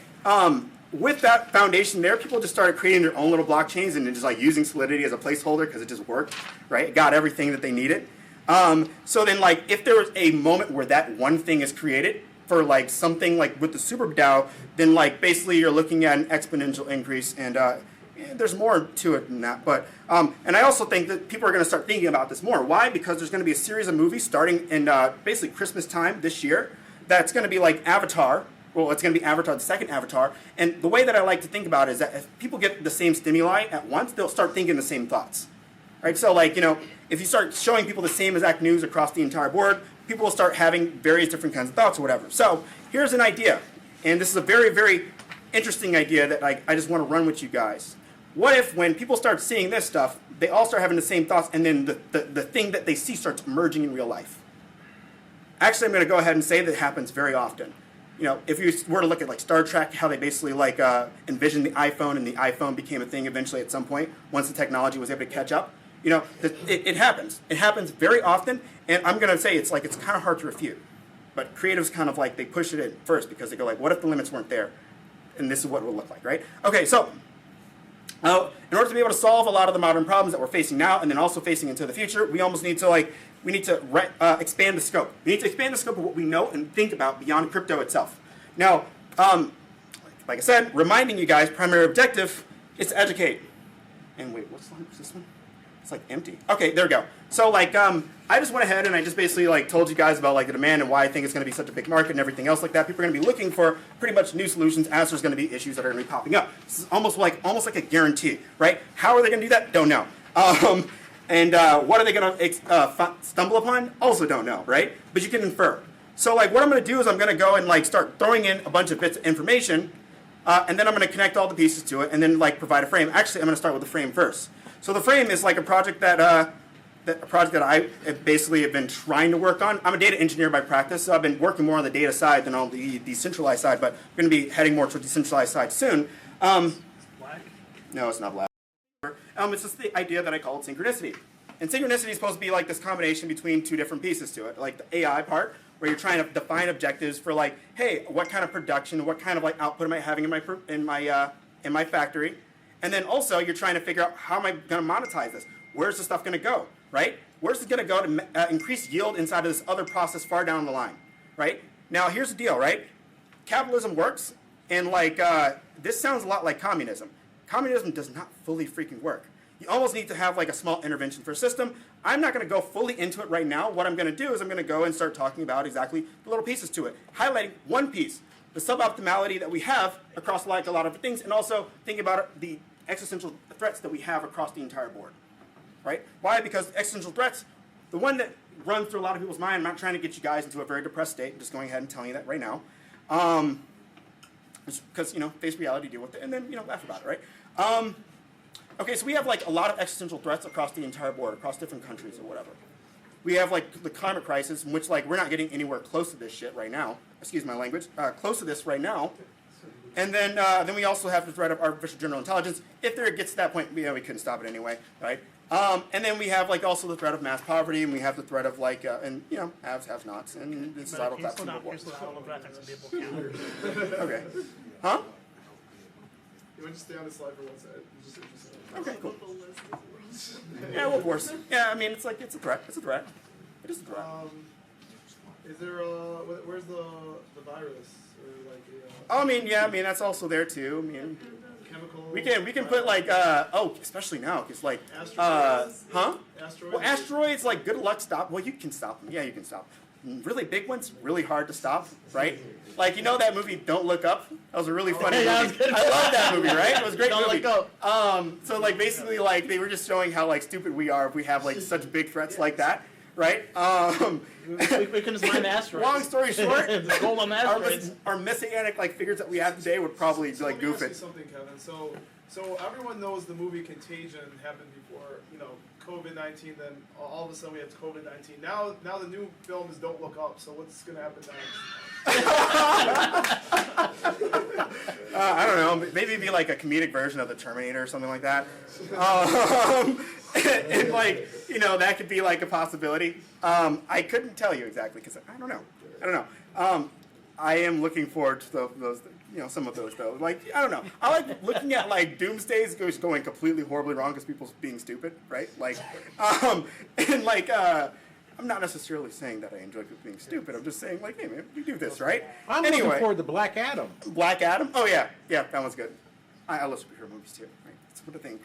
Speaker 5: with that foundation there, people just started creating their own little blockchains and just like using Solidity as a placeholder because it just worked, right? It got everything that they needed. So then like if there was a moment where that one thing is created for like something like with the Super DAO, then like basically you're looking at an exponential increase and there's more to it than that. But and I also think that people are going to start thinking about this more. Why? Because there's going to be a series of movies starting in basically Christmas time this year. That's going to be like Avatar. Well, it's going to be Avatar, the second Avatar. And the way that I like to think about it is that if people get the same stimuli at once, they'll start thinking the same thoughts. Right? So, like, you know, if you start showing people the same exact news across the entire board, people will start having various different kinds of thoughts or whatever. So, here's an idea. And this is a very, very interesting idea that I just want to run with you guys. What if when people start seeing this stuff, they all start having the same thoughts, and then the thing that they see starts emerging in real life? Actually, I'm going to go ahead and say that happens very often. You know, if you were to look at like Star Trek, how they basically like envisioned the iPhone, and the iPhone became a thing eventually at some point once the technology was able to catch up. You know, it happens. It happens very often, and I'm going to say it's kind of hard to refute. But creatives kind of like, they push it in first because they go like, what if the limits weren't there? And this is what it would look like, right? Okay, so in order to be able to solve a lot of the modern problems that we're facing now and then also facing into the future, we almost need to expand the scope. We need to expand the scope of what we know and think about beyond crypto itself. Now, like I said, reminding you guys, primary objective is to educate. And wait, what's this one? It's like empty. Okay, there we go. So like, I just went ahead and I just basically like told you guys about like the demand and why I think it's going to be such a big market and everything else like that. People are going to be looking for pretty much new solutions as there's going to be issues that are going to be popping up. This is almost like a guarantee, right? How are they going to do that? Don't know. And what are they going to stumble upon? Also don't know, right? But you can infer. So like what I'm going to do is I'm going to go and like start throwing in a bunch of bits of information, and then I'm going to connect all the pieces to it and then like provide a frame. Actually, I'm going to start with the frame first. So the frame is like a project that I basically have been trying to work on. I'm a data engineer by practice, so I've been working more on the data side than on the decentralized side, but we're going to be heading more towards the decentralized side soon.
Speaker 3: Black?
Speaker 5: No, it's not black. It's just the idea that I call it synchronicity. And synchronicity is supposed to be like this combination between two different pieces to it, like the AI part, where you're trying to define objectives for like, hey, what kind of production, what kind of like output am I having in my factory, and then also you're trying to figure out how am I going to monetize this? Where's the stuff going to go, right? Where's it going to go to increase yield inside of this other process far down the line, right? Now here's the deal, right? Capitalism works, and like this sounds a lot like communism. Communism does not fully freaking work. You almost need to have like a small intervention for a system. I'm not going to go fully into it right now. What I'm going to do is I'm going to go and start talking about exactly the little pieces to it, highlighting one piece, the suboptimality that we have across like a lot of things, and also thinking about the existential threats that we have across the entire board, right? Why? Because existential threats, the one that runs through a lot of people's mind, I'm not trying to get you guys into a very depressed state, I'm just going ahead and telling you that right now. Because, you know, face reality, deal with it, and then, you know, laugh about it, right? Okay, so we have like a lot of existential threats across the entire board, across different countries or whatever. We have like the climate crisis, in which like we're not getting anywhere close to this shit right now. Excuse my language. Close to this right now. And then we also have the threat of artificial general intelligence. If there gets to that point, we couldn't stop it anyway, right? And then we have like also the threat of mass poverty, and we have the threat of like and you know haves, have-nots, and the societal class. Okay. Huh?
Speaker 1: You want to stay on the slide for 1 second?
Speaker 5: Okay, cool. Yeah, well, of course. Yeah, I mean, it's like, it's a threat. It's a threat. It is a threat.
Speaker 1: Is there where's the virus or like
Speaker 5: I mean, yeah, I mean, that's also there too. I mean,
Speaker 1: chemical?
Speaker 5: we can put like, especially now, because like,
Speaker 1: Asteroids?
Speaker 5: huh?
Speaker 1: Asteroids?
Speaker 5: Well, asteroids, like, good luck stop. Well, you can stop them. Yeah, you can stop. Really big ones, really hard to stop, right? Like, you know that movie Don't Look Up? That was a really funny movie. I love that movie, right? It was a great movie.
Speaker 3: Don't Look Up.
Speaker 5: So like basically like they were just showing how like stupid we are if we have like such big threats like that, right?
Speaker 3: We can just mine asteroids.
Speaker 5: Long story short,
Speaker 3: The gold on asteroids.
Speaker 5: our messianic like figures that we have today would probably like goof
Speaker 1: Let me
Speaker 5: it.
Speaker 1: ask you something, Kevin. So everyone knows the movie Contagion happened before, you know, COVID-19. Then all of a sudden we have COVID-19. Now the new film is Don't Look Up. So what's gonna happen next?
Speaker 5: I don't know. Maybe it'd be like a comedic version of the Terminator or something like that. And like, you know, that could be like a possibility. I couldn't tell you exactly because I don't know. I am looking forward to those, you know, some of those though. Like, I don't know. I like looking at like doomsdays going completely horribly wrong because people's being stupid, right? Like, and like, I'm not necessarily saying that I enjoy people being stupid. I'm just saying like, hey man, we do this, right?
Speaker 7: I'm looking forward to Black Adam.
Speaker 5: Black Adam? Oh yeah, that one's good. I love superhero movies too, right? That's what the thing.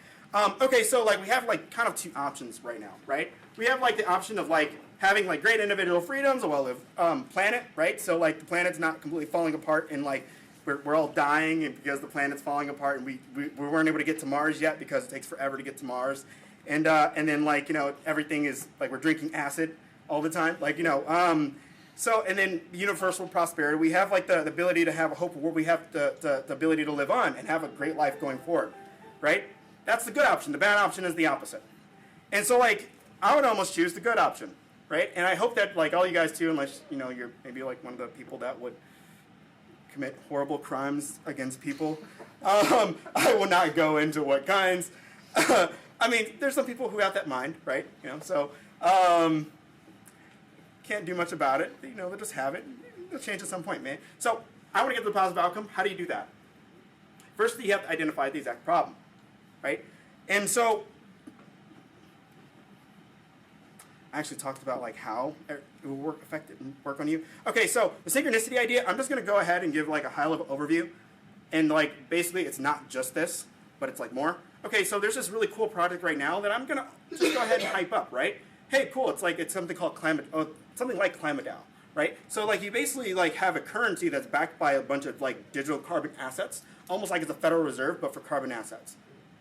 Speaker 5: Okay, so like we have like kind of two options right now, right? We have like the option of like having like great individual freedoms, a well-lived planet, right? So like the planet's not completely falling apart and like we're all dying and because the planet's falling apart and we weren't able to get to Mars yet because it takes forever to get to Mars. And then like, you know, everything is like we're drinking acid all the time. Like, you know, so, and then universal prosperity, we have like the ability to have a hope where we have the ability to live on and have a great life going forward, right? That's the good option. The bad option is the opposite. And so like, I would almost choose the good option, right? And I hope that like all you guys too, unless, you know, you're maybe like one of the people that would commit horrible crimes against people. I will not go into what kinds. I mean, there's some people who have that mind, right? You know, so can't do much about it. You know, they'll just have it. They'll change at some point, man. So I want to get to the positive outcome. How do you do that? First, you have to identify the exact problem, right? And so I actually talked about like how it will work on you. Okay, so the synchronicity idea, I'm just going to go ahead and give like a high-level overview. And like basically it's not just this, but it's like more. Okay, so there's this really cool project right now that I'm going to just go ahead and hype up, right? Hey, cool, it's something called something like ClimateDAO, right? So like you basically like have a currency that's backed by a bunch of like digital carbon assets, almost like it's a Federal Reserve, but for carbon assets,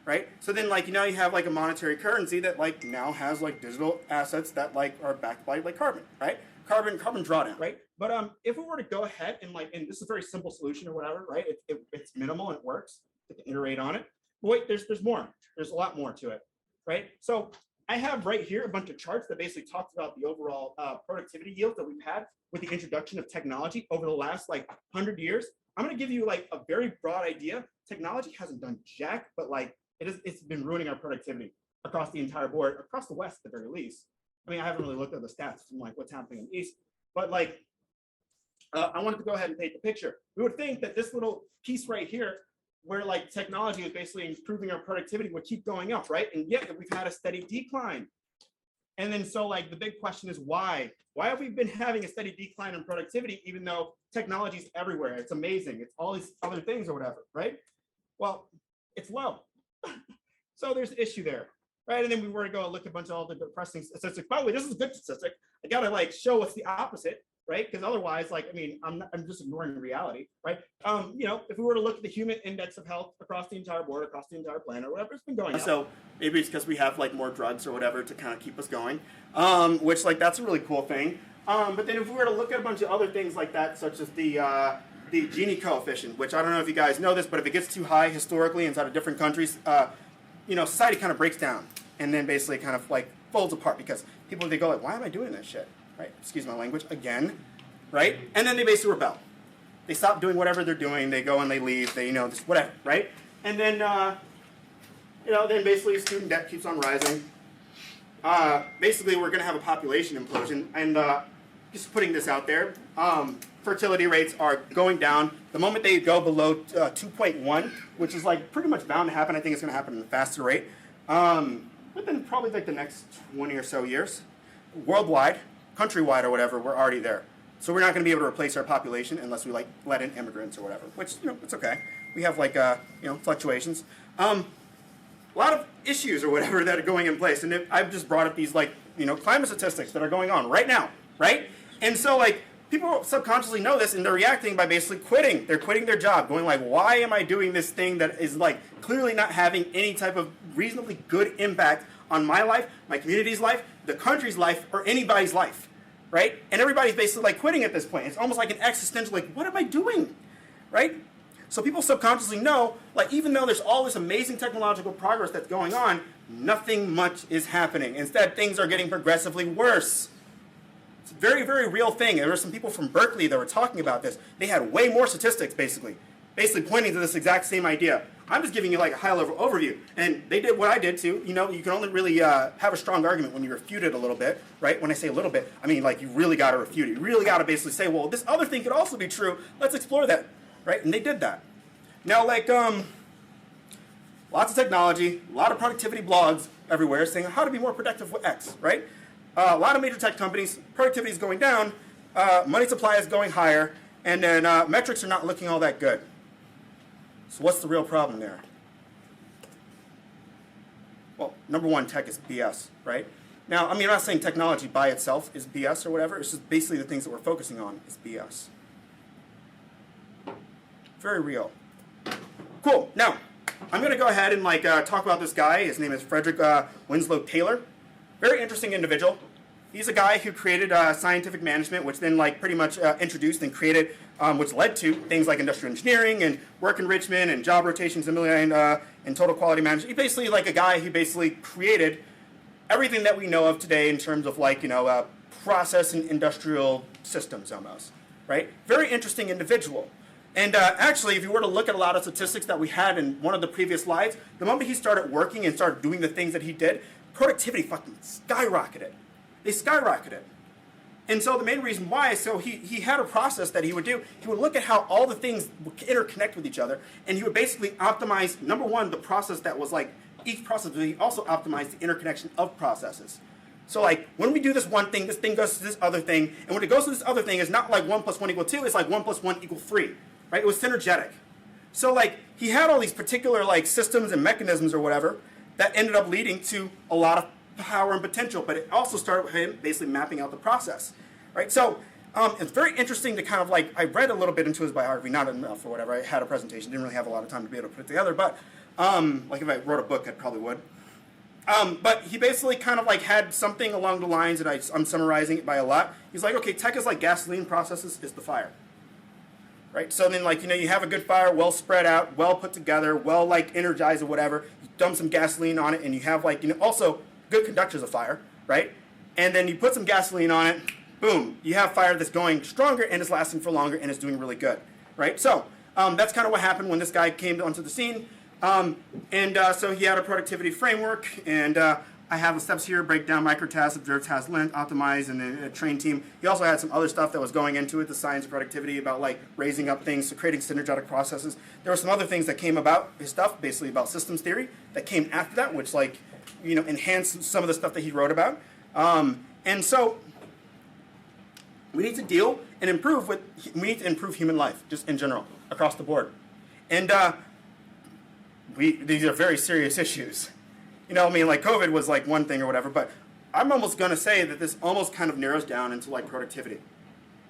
Speaker 5: right? So then like now you have like a monetary currency that like now has like digital assets that like are backed by like carbon, right? Carbon drawdown, right? But if we were to go ahead and like, and this is a very simple solution or whatever, right? It's minimal and it works. You can iterate on it. But wait, there's more. There's a lot more to it, right? So I have right here a bunch of charts that basically talks about the overall productivity yield that we've had with the introduction of technology over the last like 100 years. I'm going to give you like a very broad idea. Technology hasn't done jack, but like it's been ruining our productivity across the entire board, across the West at the very least. I mean, I haven't really looked at the stats from like what's happening in the East, but like I wanted to go ahead and paint the picture. We would think that this little piece right here, where like technology is basically improving our productivity, would keep going up, right? And yet we've had a steady decline. And then so like the big question is why? Why have we been having a steady decline in productivity even though technology is everywhere? It's amazing. It's all these other things or whatever, right? Well, it's low. So there's an issue there, right? And then we were to go and look at a bunch of all the depressing statistics. By the way, this is a good statistic. I gotta like show what's the opposite, right? Because otherwise, like, I mean, I'm just ignoring the reality, right? You know, if we were to look at the human index of health across the entire board, across the entire planet, or whatever, it's been going up. So maybe it's because we have like more drugs or whatever to kind of keep us going, which like that's a really cool thing. But then if we were to look at a bunch of other things like that, such as the Gini coefficient, which I don't know if you guys know this, but if it gets too high historically inside of different countries, you know, society kind of breaks down and then basically kind of like folds apart because people, they go like, why am I doing this shit? Right? Excuse my language again, right? And then they basically rebel. They stop doing whatever they're doing. They go and they leave. They, you know, just whatever, right? And then, you know, then basically student debt keeps on rising. Basically, we're going to have a population implosion. And just putting this out there, fertility rates are going down. The moment they go below 2.1, which is like pretty much bound to happen, I think it's going to happen at a faster rate. Within probably like the next 20 or so years, worldwide, countrywide or whatever, we're already there. So we're not going to be able to replace our population unless we like let in immigrants or whatever, which, you know, it's okay. We have like, you know, fluctuations. A lot of issues or whatever that are going in place. And I've just brought up these like, you know, climate statistics that are going on right now, right? And so like people subconsciously know this and they're reacting by basically quitting. They're quitting their job, going like, why am I doing this thing that is like clearly not having any type of reasonably good impact on my life, my community's life, the country's life, or anybody's life, right? And everybody's basically like quitting at this point. It's almost like an existential, like, what am I doing, right? So people subconsciously know, like, even though there's all this amazing technological progress that's going on, nothing much is happening. Instead, things are getting progressively worse. It's a very, very real thing. There were some people from Berkeley that were talking about this. They had way more statistics, basically pointing to this exact same idea. I'm just giving you like a high-level overview. And they did what I did too. You know, you can only really have a strong argument when you refute it a little bit, right? When I say a little bit, I mean like you really got to refute it. You really got to basically say, well, this other thing could also be true. Let's explore that, right? And they did that. Now, like, lots of technology, a lot of productivity blogs everywhere saying how to be more productive with X, right? A lot of major tech companies, productivity is going down, money supply is going higher, and then metrics are not looking all that good. So what's the real problem there? well, number one, tech is BS, right? Now, I mean, I'm not saying technology by itself is BS or whatever. It's just basically the things that we're focusing on is BS. Very real. Cool. Now, I'm going to go ahead and talk about this guy. His name is Frederick Winslow Taylor. Very interesting individual. He's a guy who created scientific management, which then pretty much introduced and created, which led to things like industrial engineering and work enrichment and job rotations and total quality management. He's basically a guy who basically created everything that we know of today in terms of process and industrial systems almost, right? Very interesting individual. And actually, if you were to look at a lot of statistics that we had in one of the previous slides, the moment he started working and started doing the things that he did, productivity fucking skyrocketed. They skyrocketed. And so the main reason why, so he had a process that he would do. He would look at how all the things would interconnect with each other, and he would basically optimize, number one, the process that was each process, but he also optimized the interconnection of processes. So when we do this one thing, this thing goes to this other thing, and when it goes to this other thing, it's not 1 + 1 = 2, it's 1 + 1 = 3, right? It was synergetic. So he had all these particular systems and mechanisms or whatever that ended up leading to a lot of power and potential, but it also started with him basically mapping out the process, right? So it's very interesting to kind of I read a little bit into his biography, not enough or whatever. I had a presentation, didn't really have a lot of time to be able to put it together, but if I wrote a book, I probably would. But he basically kind of had something along the lines, and I'm summarizing it by a lot. He's okay, tech is like gasoline, processes is the fire. Right? So then you have a good fire, well spread out, well put together, well energized or whatever. You dump some gasoline on it, and you have also good conductors of fire, right? And then you put some gasoline on it, boom, you have fire that's going stronger and is lasting for longer and is doing really good, right? So that's kind of what happened when this guy came onto the scene. So he had a productivity framework, and I have the steps here: break down microtasks, observe task length, optimize, and then a train team. He also had some other stuff that was going into it, the science of productivity, about raising up things, so creating synergetic processes. There were some other things that came about his stuff, basically about systems theory, that came after that, which enhanced some of the stuff that he wrote about. And so we need to deal and improve we need to improve human life, just in general, across the board. And these are very serious issues. COVID was one thing or whatever, but I'm almost going to say that this almost kind of narrows down into productivity.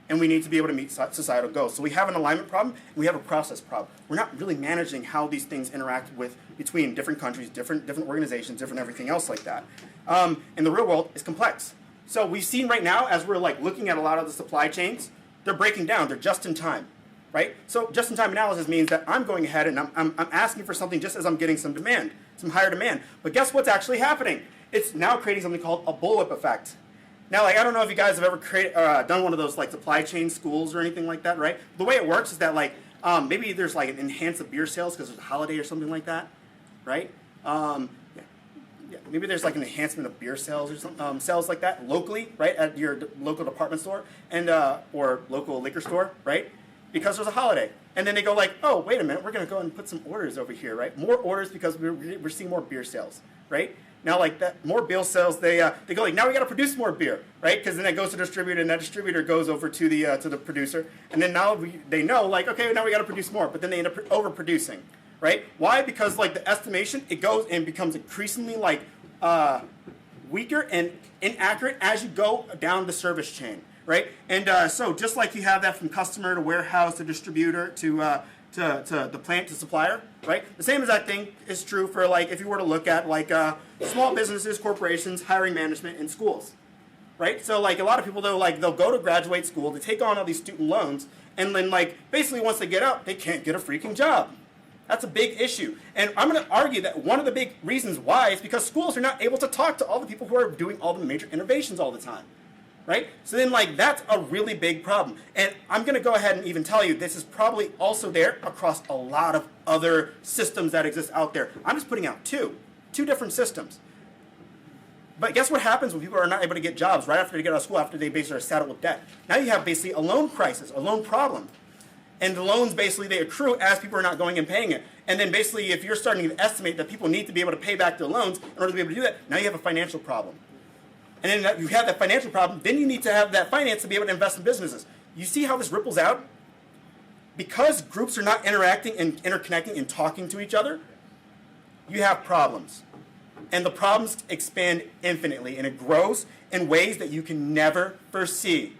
Speaker 5: And we need to be able to meet societal goals. So we have an alignment problem, and we have a process problem. We're not really managing how these things interact between different countries, different organizations, different everything else like that. And the real world is complex. So we've seen right now, as we're looking at a lot of the supply chains, they're breaking down. They're just in time. Right? So just-in-time analysis means that I'm going ahead and I'm asking for something just as I'm getting some demand, some higher demand. But guess what's actually happening? It's now creating something called a bullwhip effect. Now, I don't know if you guys have ever done one of those supply chain schools or anything like that, right? The way it works is that maybe there's an enhance of beer sales because there's a holiday or something like that, right? Maybe there's an enhancement of beer sales or some sales like that locally, right, at your local department store and or local liquor store, right? Because there's a holiday. And then they go oh, wait a minute, we're going to go and put some orders over here, right? More orders because we're seeing more beer sales, right? Now, that more beer sales, they go now we got to produce more beer, right? Because then it goes to the distributor, and that distributor goes over to the producer, and then now they know okay, now we got to produce more, but then they end up overproducing, right? Why? Because the estimation, it goes and becomes increasingly weaker and inaccurate as you go down the service chain. Right, and so just you have that from customer to warehouse to distributor to the plant to supplier, right? The same exact thing is true for if you were to look at small businesses, corporations, hiring management, and schools, right? So a lot of people they'll go to graduate school, they take on all these student loans, and then basically once they get out, they can't get a freaking job. That's a big issue, and I'm going to argue that one of the big reasons why is because schools are not able to talk to all the people who are doing all the major innovations all the time. Right? So then that's a really big problem. And I'm going to go ahead and even tell you this is probably also there across a lot of other systems that exist out there. I'm just putting out two different systems. But guess what happens when people are not able to get jobs right after they get out of school, after they basically are saddled with debt? Now you have basically a loan crisis, a loan problem. And the loans basically, they accrue as people are not going and paying it. And then basically if you're starting to estimate that people need to be able to pay back their loans in order to be able to do that, now you have a financial problem. And then you have that financial problem, then you need to have that finance to be able to invest in businesses. You see how this ripples out? Because groups are not interacting and interconnecting and talking to each other, you have problems. And the problems expand infinitely, and it grows in ways that you can never foresee.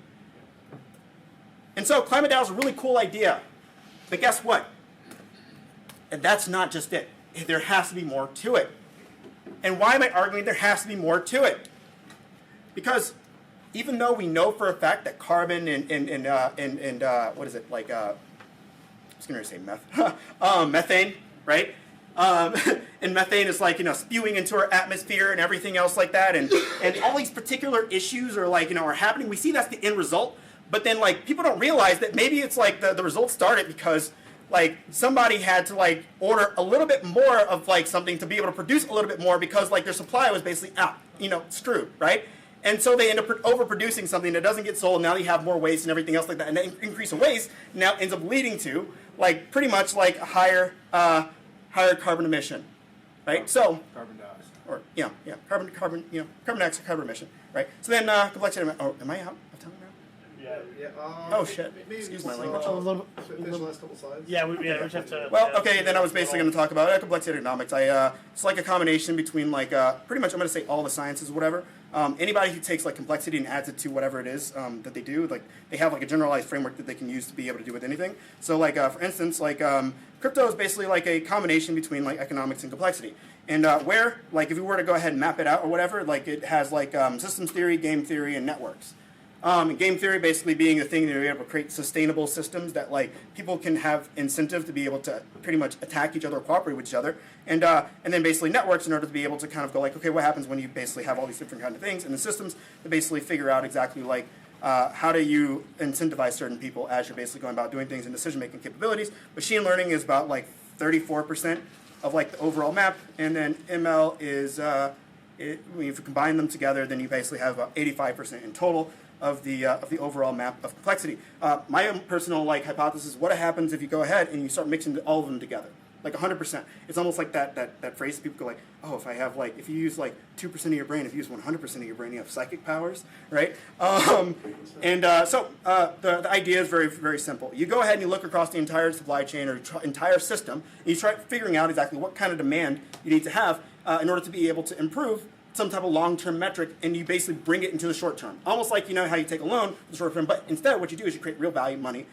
Speaker 5: And so Climate DAO is a really cool idea. But guess what? And that's not just it. There has to be more to it. And why am I arguing there has to be more to it? Because even though we know for a fact that carbon and what is it, like, I was going to say methane, right? And methane is like, spewing into our atmosphere and everything else like that. And all these particular issues are like, are happening. We see that's the end result. But then like people don't realize that maybe it's like the result started because like somebody had to like order a little bit more of like something to be able to produce a little bit more because like their supply was basically out, screwed, right? And so they end up overproducing something that doesn't get sold. Now they have more waste and everything else like that. And that increase of waste now ends up leading to like pretty much like a higher carbon emission, right? So
Speaker 1: Carbon dioxide.
Speaker 5: or carbon dioxide, carbon emission, right? So then complexity. Oh, am I out of time now?
Speaker 1: Yeah.
Speaker 5: Oh, shit.
Speaker 1: Maybe
Speaker 5: Excuse
Speaker 1: just,
Speaker 5: my language.
Speaker 1: finish the last couple slides.
Speaker 3: Yeah, we just have to.
Speaker 5: Well, okay, then I was basically going to talk about complexity economics. It's like a combination between like pretty much I'm going to say all the sciences, whatever. Anybody who takes like complexity and adds it to whatever it is that they do, like they have like a generalized framework that they can use to be able to do with anything. So like for instance, like crypto is basically like a combination between like economics and complexity. And where like if we were to go ahead and map it out or whatever, like it has like systems theory, game theory, and networks. Game theory basically being the thing to be able to create sustainable systems that like people can have incentive to be able to pretty much attack each other or cooperate with each other, and then basically networks in order to be able to kind of go like, okay, what happens when you basically have all these different kind of things, and the systems to basically figure out exactly like how do you incentivize certain people as you're basically going about doing things and decision-making capabilities. Machine learning is about like 34% of like the overall map, and then ML is if you combine them together, then you basically have about 85% in total of the overall map of complexity. My own personal like hypothesis: what happens if you go ahead and you start mixing all of them together, like 100%? It's almost like that phrase people go like, oh, if you use like 2% of your brain, if you use 100% of your brain, you have psychic powers, right? So the idea is very, very simple. You go ahead and you look across the entire supply chain or entire system, and you try figuring out exactly what kind of demand you need to have in order to be able to improve some type of long-term metric, and you basically bring it into the short term. Almost like how you take a loan in the short term, but instead what you do is you create real value money,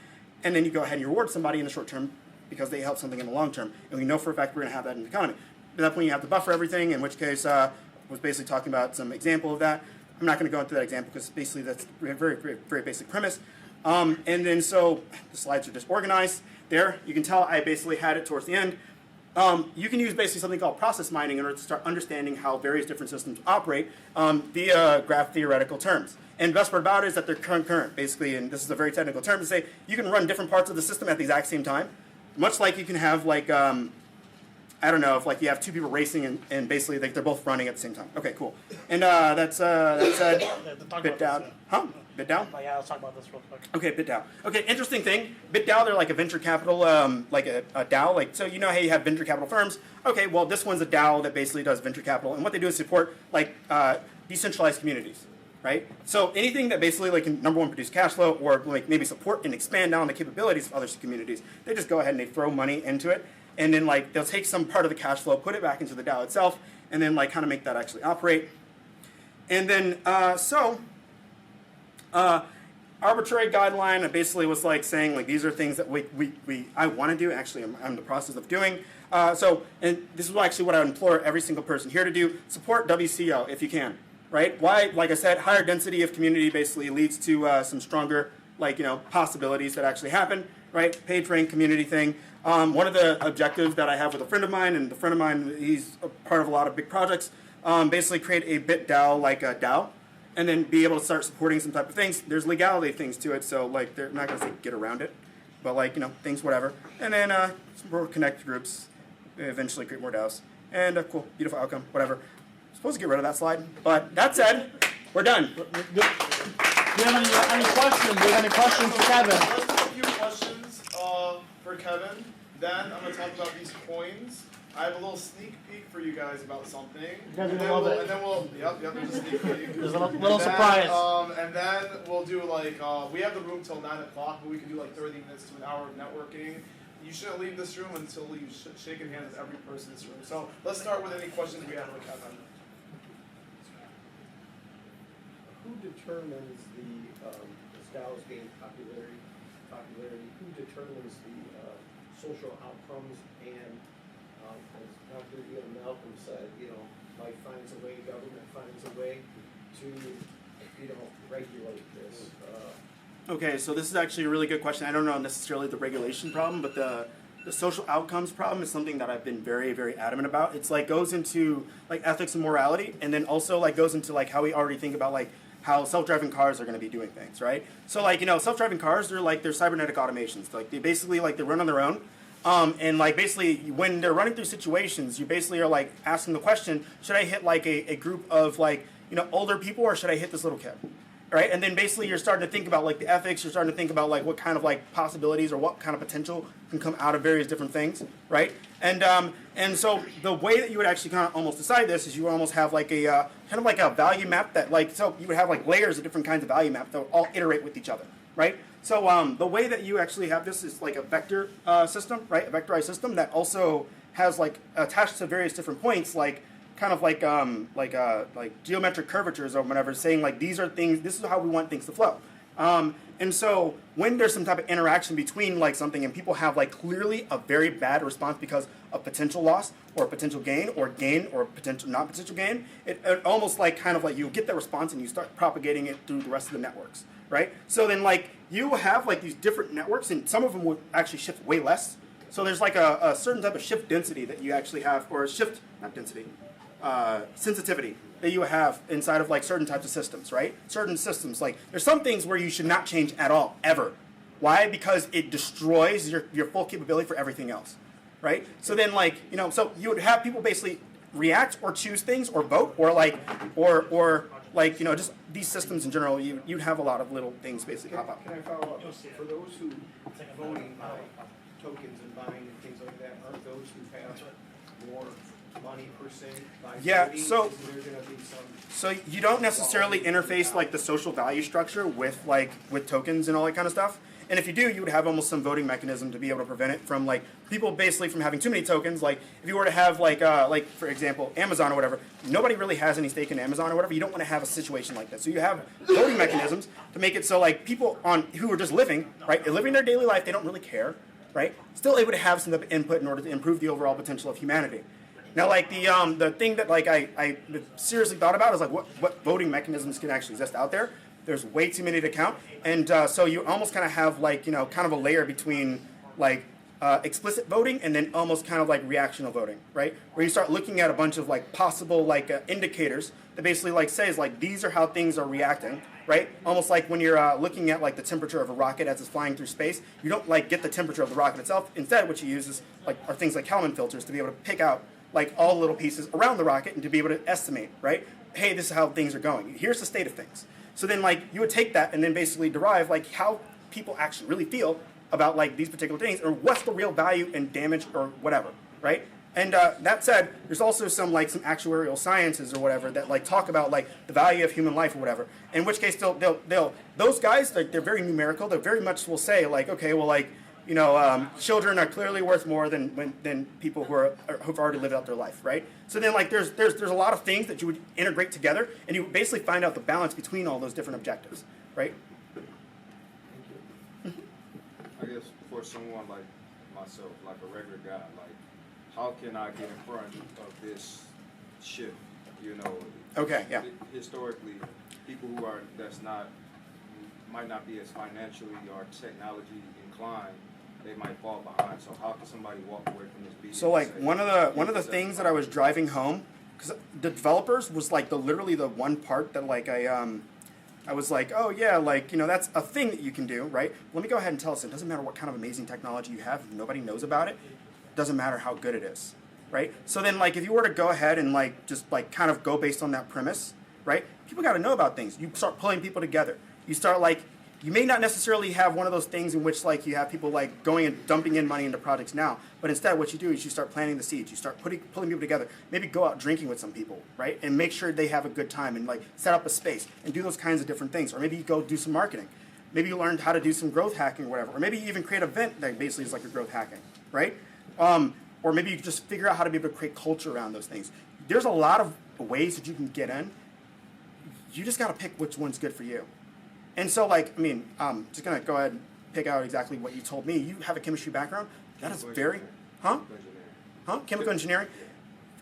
Speaker 5: and then you go ahead and you reward somebody in the short term because they help something in the long term. And we know for a fact we're going to have that in the economy. At that point you have to buffer everything, in which case I was basically talking about some example of that. I'm not going to go into that example because basically that's a very, very, very basic premise. And then so the slides are just organized. There, you can tell I basically had it towards the end. You can use basically something called process mining in order to start understanding how various different systems operate via graph theoretical terms. And the best part about it is that they're concurrent, basically, and this is a very technical term to say you can run different parts of the system at the exact same time, much like you can have like, I don't know, if like you have two people racing and basically like they're both running at the same time. Okay, cool. And that's bit down. Huh? BitDAO?
Speaker 3: Oh, yeah, let's talk about this real quick.
Speaker 5: Okay, BitDAO. Okay, interesting thing. BitDAO, they're like a venture capital, like a DAO. Like, so how you have venture capital firms. Okay, well, this one's a DAO that basically does venture capital, and what they do is support like decentralized communities, right? So anything that basically like can, number one, produce cash flow, or like maybe support and expand down the capabilities of other communities, they just go ahead and they throw money into it, and then like they'll take some part of the cash flow, put it back into the DAO itself, and then like kind of make that actually operate. And then arbitrary guideline basically was like saying like these are things that I want to do. Actually, I'm in the process of doing. And this is actually what I would implore every single person here to do: support WCO if you can. Right? Why? Like I said, higher density of community basically leads to some stronger possibilities that actually happen. Right? Page rank community thing. One of the objectives that I have with a friend of mine, and the friend of mine, he's a part of a lot of big projects. Basically, create a BitDAO like a DAO. And then be able to start supporting some type of things. There's legality things to it, so like they're not going to say get around it, but like things whatever. And then some more connect groups, eventually create more DAOs. And cool, beautiful outcome, whatever. I'm supposed to get rid of that slide, but that said, we're done.
Speaker 3: Do you have any questions? Do you have any questions for Kevin?
Speaker 1: Let's do a few questions for Kevin. Then I'm going to talk about these coins. I have a little sneak peek for you guys about something.
Speaker 3: You guys are gonna love it.
Speaker 1: And then we'll, yep, there's a sneak peek.
Speaker 3: There's a little surprise.
Speaker 1: And then we'll do like, we have the room till 9 o'clock, but we can do like 30 minutes to an hour of networking. you shouldn't leave this room until you've shaken hands with every person in this room. So let's start with any questions we have for Kevin.
Speaker 2: Who determines as DAOs gain popularity, who determines the social outcomes and, as Dr. Malcolm said, life finds a way, government finds a way to, regulate this.
Speaker 5: Okay, so this is actually a really good question. I don't know necessarily the regulation problem, but the social outcomes problem is something that I've been very, very adamant about. It's like goes into like ethics and morality, and then also like goes into like how we already think about like how self-driving cars are going to be doing things, right? So like, self-driving cars, they're cybernetic automations. Like they basically like they run on their own. And like basically when they're running through situations, you basically are like asking the question, should I hit like a group of like, older people, or should I hit this little kid? Right? And then basically you're starting to think about like the ethics, you're starting to think about like what kind of like possibilities or what kind of potential can come out of various different things, right? And so the way that you would actually kind of almost decide this is you would almost have like a kind of like a value map that like, so you would have like layers of different kinds of value maps that would all iterate with each other, right? So the way that you actually have this is like a vector system, right? A vectorized system that also has like attached to various different points, like kind of like geometric curvatures or whatever, saying like these are things, this is how we want things to flow. And so when there's some type of interaction between like something and people have like clearly a very bad response because of potential loss or potential gain or potential not potential gain, it almost like kind of like you get that response and you start propagating it through the rest of the networks, right? So then like you have like these different networks, and some of them will actually shift way less. So there's like a certain type of shift density that you actually have, or shift, not density, sensitivity that you have inside of like certain types of systems, right? Certain systems, like there's some things where you should not change at all, ever. Why? Because it destroys your full capability for everything else, right? So then like, so you would have people basically react or choose things or vote or like, just these systems in general, you'd have a lot of little things basically pop up.
Speaker 2: Can I follow up? For those who voting by tokens and buying and things like that, aren't those who have more money per se by voting?
Speaker 5: So
Speaker 2: is there going to be some?
Speaker 5: So you don't necessarily interface like the social value structure with tokens and all that kind of stuff. And if you do, you would have almost some voting mechanism to be able to prevent it from like people basically from having too many tokens. Like if you were to have like for example Amazon or whatever, nobody really has any stake in Amazon or whatever. You don't want to have a situation like that. So you have voting mechanisms to make it so like people who are just living living their daily life, they don't really care, right? Still able to have some type of input in order to improve the overall potential of humanity. Now, like the thing that like I seriously thought about is like what voting mechanisms can actually exist out there. There's way too many to count, and so you almost kind of have like kind of a layer between like explicit voting and then almost kind of like reactional voting, right? Where you start looking at a bunch of like possible like indicators that basically like says like these are how things are reacting, right? Almost like when you're looking at like the temperature of a rocket as it's flying through space, you don't like get the temperature of the rocket itself. Instead, what you use is are things like Kalman filters to be able to pick out like all the little pieces around the rocket and to be able to estimate, right? Hey, this is how things are going. Here's the state of things. So then like you would take that and then basically derive like how people actually really feel about like these particular things or what's the real value and damage or whatever, right? And that said, there's also some actuarial sciences or whatever that like talk about like the value of human life or whatever. In which case they'll those guys like they're very numerical. They very much will say like, okay, well like children are clearly worth more than people who've already lived out their life, right? So then like there's a lot of things that you would integrate together, and you would basically find out the balance between all those different objectives, right?
Speaker 7: I guess for someone like myself, like a regular guy, like how can I get in front of this shift?
Speaker 5: Okay, yeah.
Speaker 7: Historically, people who might not be as financially or technology inclined, they might fall behind. So how can somebody walk away from this video?
Speaker 5: So like one of the things that I was driving home, because the developers was like literally the one part that like I was like, oh yeah, like that's a thing that you can do, right? Let me go ahead and tell us. It doesn't matter what kind of amazing technology you have, if nobody knows about it. It doesn't matter how good it is, right? So then like if you were to go ahead and like just like kind of go based on that premise, right? People got to know about things. You start pulling people together. You start like. You may not necessarily have one of those things in which like you have people like going and dumping in money into projects now, but instead what you do is you start planting the seeds. You start pulling people together. Maybe go out drinking with some people, right? And make sure they have a good time and like set up a space and do those kinds of different things. Or maybe you go do some marketing. maybe you learned how to do some growth hacking or whatever, or maybe you even create an event that basically is like a growth hacking, right? Or maybe you just figure out how to be able to create culture around those things. There's a lot of ways that you can get in. You just got to pick which one's good for you. And so, like, I mean, just going to go ahead and pick out exactly what you told me. You have a chemistry background. That is very, Chemical engineering.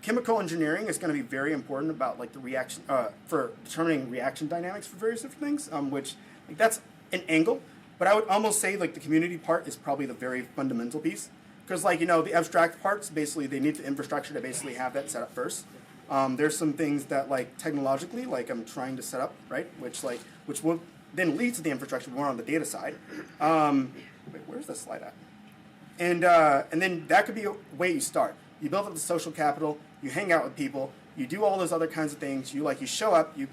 Speaker 5: Chemical engineering is going to be very important about, like, the reaction, for determining reaction dynamics for various different things, which, like, that's an angle. But I would almost say, like, the community part is probably the very fundamental piece. Because, like, you know, the abstract parts, basically, they need the infrastructure to basically have that set up first. There's some things that, like, technologically, like, I'm trying to set up, right? Which will then lead to the infrastructure more on the data side. Wait, where's the slide at? And then that could be a way you start. You build up the social capital, you hang out with people, you do all those other kinds of things. You show up, you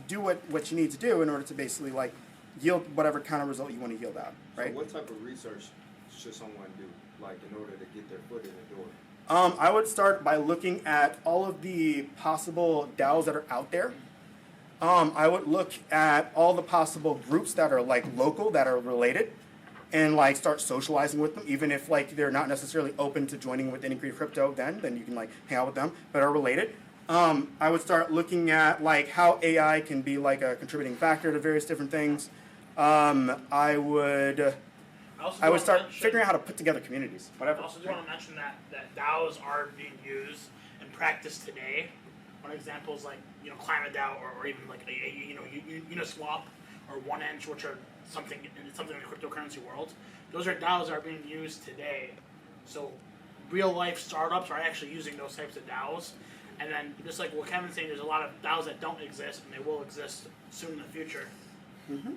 Speaker 5: do what you need to do in order to basically, like, yield whatever kind of result you want to yield out, right?
Speaker 7: So what type of research should someone do, like, in order to get their foot in the door?
Speaker 5: I would start by looking at all of the possible DAOs that are out there. I would look at all the possible groups that are, like, local, that are related, and, like, start socializing with them, even if, like, they're not necessarily open to joining with Integrated Crypto then you can, like, hang out with them, but are related. I would start looking at, like, how AI can be, like, a contributing factor to various different things. I would start figuring out how to put together communities, whatever.
Speaker 3: I also do want to mention that DAOs are being used in practice today. One example is, like, you know, Climate DAO or even like Uniswap or 1inch, which are something in the cryptocurrency world. Those are DAOs that are being used today. So real life startups are actually using those types of DAOs. And then, just like what Kevin's saying, there's a lot of DAOs that don't exist, and they will exist soon in the future. Mm-hmm.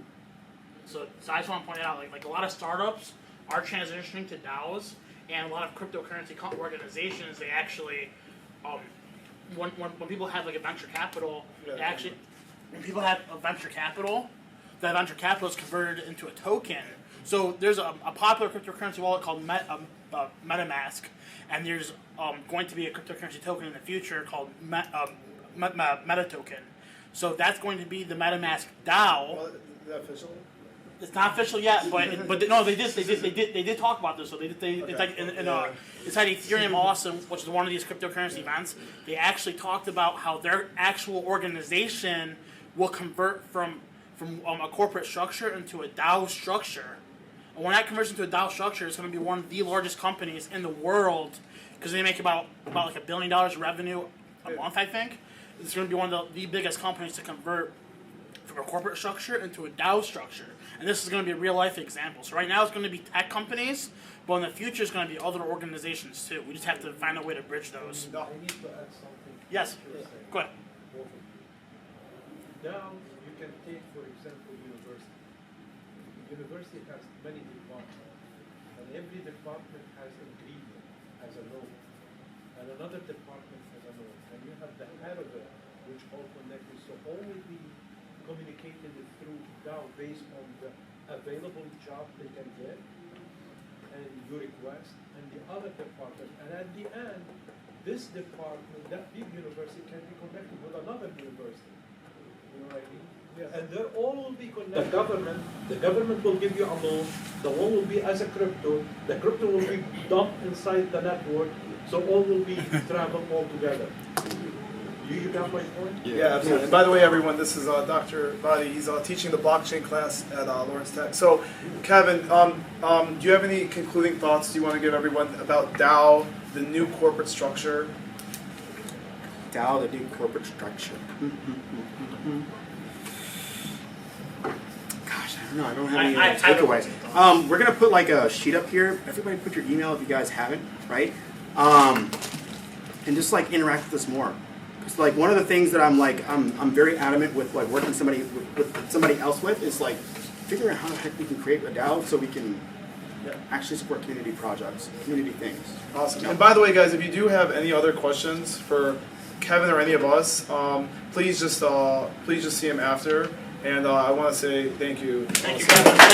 Speaker 3: So I just want to point out, like a lot of startups are transitioning to DAOs, and a lot of cryptocurrency organizations, they actually, when people have, like, a venture capital, when people have a venture capital, that venture capital is converted into a token. So there's a popular cryptocurrency wallet called MetaMask, and there's going to be a cryptocurrency token in the future called Meta Token. So that's going to be the MetaMask DAO.
Speaker 1: Well, is that official?
Speaker 3: It's not official yet, but no, they did talk about this. So it's like it's at Ethereum Awesome, which is one of these cryptocurrency events. They actually talked about how their actual organization will convert from a corporate structure into a DAO structure. And when that converts into a DAO structure, it's going to be one of the largest companies in the world, because they make about like $1 billion revenue a month, I think. It's going to be one of the biggest companies to convert from a corporate structure into a DAO structure. And this is going to be a real life example. So right now it's going to be tech companies, but in the future it's going to be other organizations too. We just have to find a way to bridge those.
Speaker 2: I need to add something.
Speaker 3: Yes, go ahead.
Speaker 2: Now you can take, for example, university. University has many departments, and every department has an ingredient, has a node, and another department has a node, and you have the head of it, which all connected. So all will be communicated through DAO based on the available job they can get and your request, and the other department, and at the end, this department, that big university, can be connected with another university. You know what I mean? Yes. And they all will be connected. The government will give you a loan. The loan will be as a crypto. The crypto will be dumped inside the network. So all will be travel all together. You got my point?
Speaker 1: Yeah, absolutely. And by the way, everyone, this is Dr. Vadi. He's teaching the blockchain class at Lawrence Tech. So, Kevin, do you have any concluding thoughts you want to give everyone about DAO, the new corporate structure?
Speaker 5: DAO, the new corporate structure. Gosh, I don't know. I don't have any takeaways. We're gonna put, like, a sheet up here. Everybody, put your email if you guys haven't, right? And just, like, interact with us more. Because, like, one of the things that I'm very adamant with, like, working with somebody else with is, like, figuring out how the heck we can create a DAO so we can actually support community projects, community things.
Speaker 1: Awesome. And by the way, guys, if you do have any other questions for Kevin or any of us, please just see him after. And I want to say thank you.
Speaker 3: Thank you, Kevin.